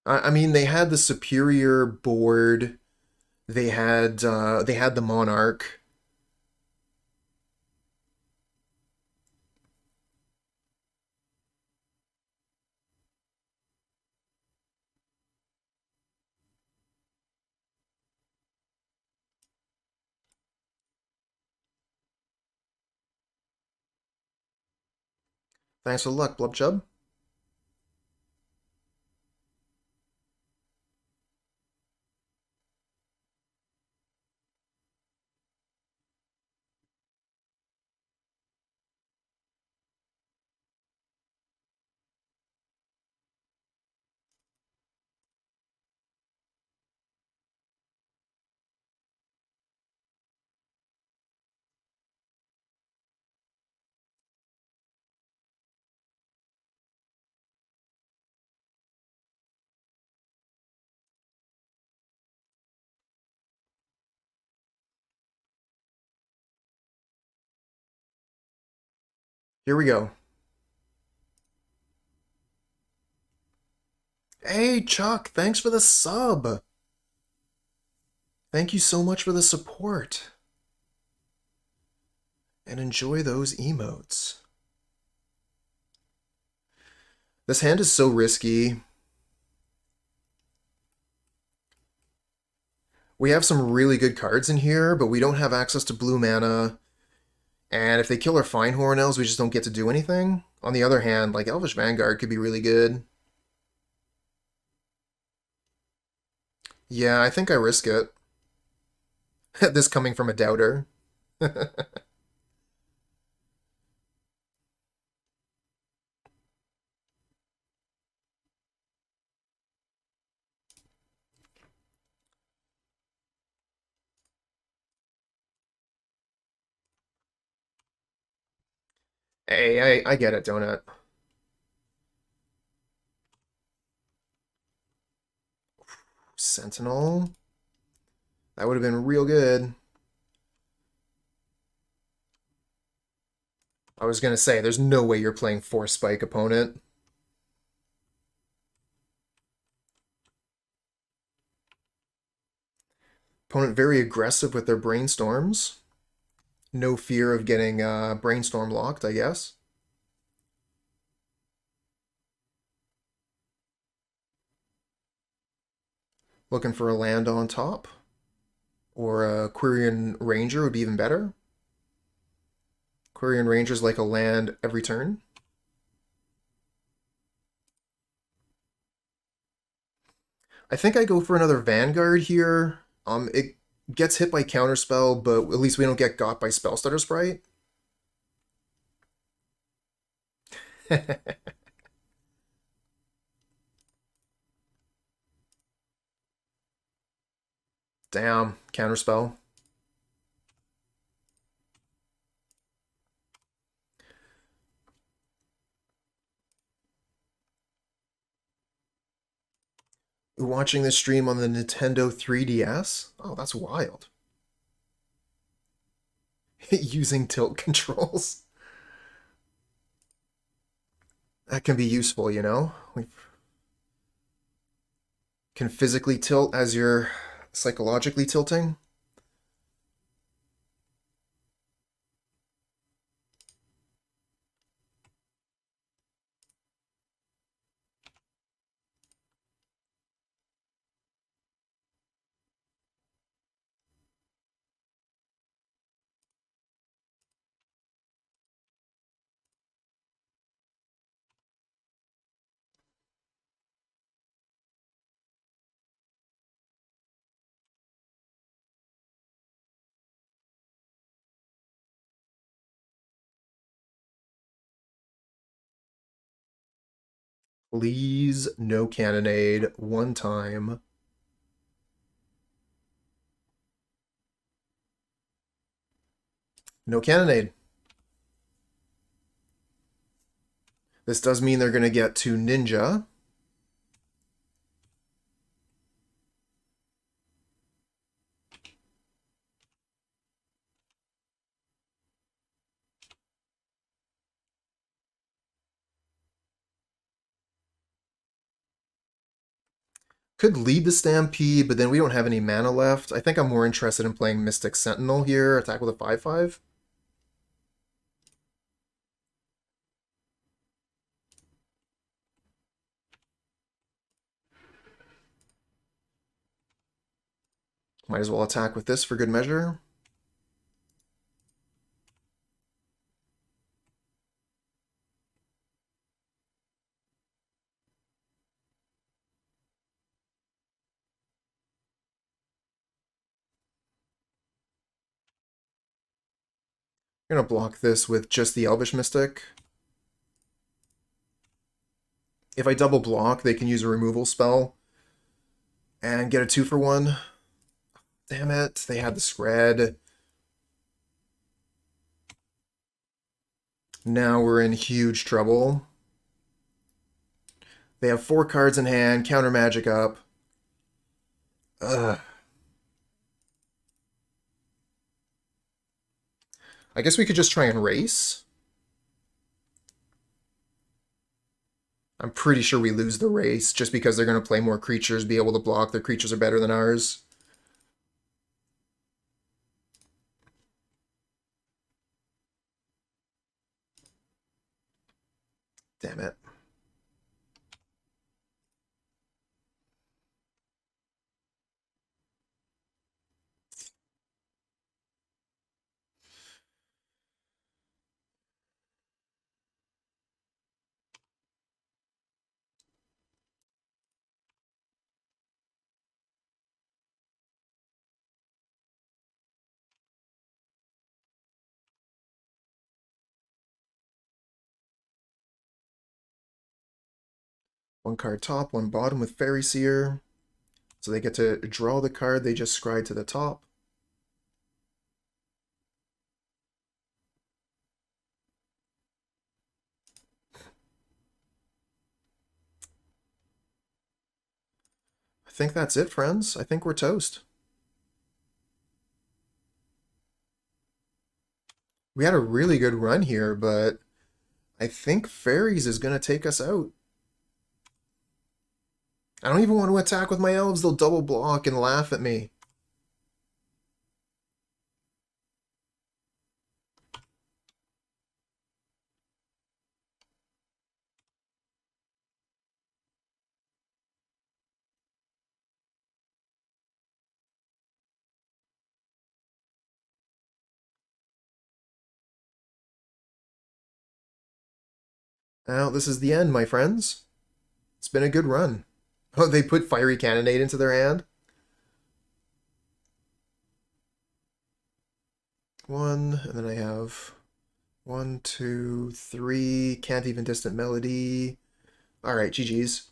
I mean, they had the superior board. They had the Monarch. Thanks for the luck, Blubchub. Here we go. Hey, Chuck, thanks for the sub. Thank you so much for the support. And enjoy those emotes. This hand is so risky. We have some really good cards in here, but we don't have access to blue mana. And if they kill our Fyndhorn Elves, we just don't get to do anything. On the other hand, like Elvish Vanguard could be really good. Yeah, I think I risk it. This coming from a doubter. Hey, I get it, Donut. Sentinel. That would have been real good. I was going to say, there's no way you're playing 4-spike opponent. Opponent very aggressive with their brainstorms. No fear of getting brainstorm locked, I guess. Looking for a land on top. Or a Quirion Ranger would be even better. Quirion Ranger's like a land every turn. I think I go for another Vanguard here. It gets hit by Counterspell, but at least we don't get got by Spellstutter Sprite. Damn, Counterspell. Watching this stream on the Nintendo 3DS? Oh, that's wild. Using tilt controls. That can be useful, you know? We can physically tilt as you're psychologically tilting. Please, no Cannonade. One time. No Cannonade. This does mean they're going to get to Ninja. Could lead the Stampede, but then we don't have any mana left. I think I'm more interested in playing Mystic Sentinel here, attack with a 5/5. Might as well attack with this for good measure. I'm going to block this with just the Elvish Mystic. If I double block, they can use a removal spell and get a 2-for-1. Damn it, they had the spread. Now we're in huge trouble. They have 4 cards in hand, counter magic up. Ugh. I guess we could just try and race. I'm pretty sure we lose the race just because they're going to play more creatures, be able to block. Their creatures are better than ours. Damn it. One card top, one bottom with Fairy Seer. So they get to draw the card they just scryed to the top. I think that's it, friends. I think we're toast. We had a really good run here, but I think Fairies is going to take us out. I don't even want to attack with my elves. They'll double block and laugh at me. Now, this is the end, my friends. It's been a good run. Oh, they put Fiery Cannonade into their hand? One, and then I have 1, 2, 3, Can't Even Distant Melody. Alright, GG's.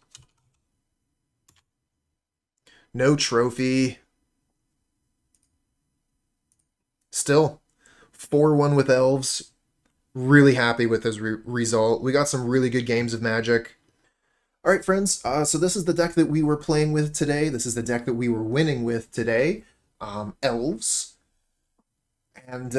No trophy. Still, 4-1 with Elves. Really happy with this result. We got some really good games of Magic. Alright, friends, so this is the deck that we were playing with today. This is the deck that we were winning with today. Elves. And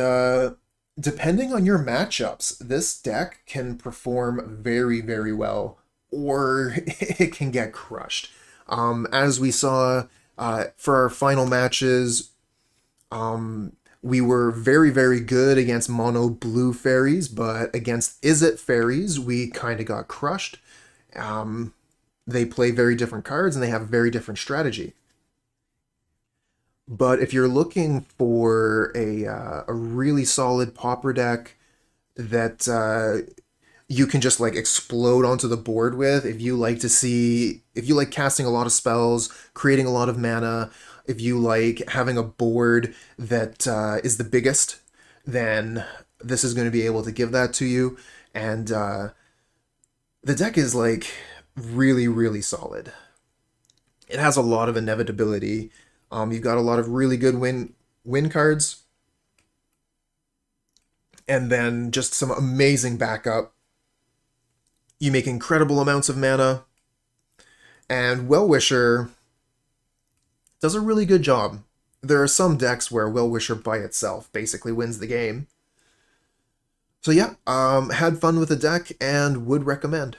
depending on your matchups, this deck can perform very, very well, or it can get crushed. As we saw for our final matches, we were very, very good against mono blue fairies, but against Izzet fairies, we kind of got crushed. They play very different cards and they have a very different strategy. But if you're looking for a really solid Pauper deck that you can just like explode onto the board with, if you like casting a lot of spells, creating a lot of mana, if you like having a board that is the biggest, then this is going to be able to give that to you. And the deck is like really, really solid. It has a lot of inevitability. You've got a lot of really good win cards. And then just some amazing backup. You make incredible amounts of mana. And Wellwisher does a really good job. There are some decks where Wellwisher by itself basically wins the game. So yeah, had fun with the deck and would recommend.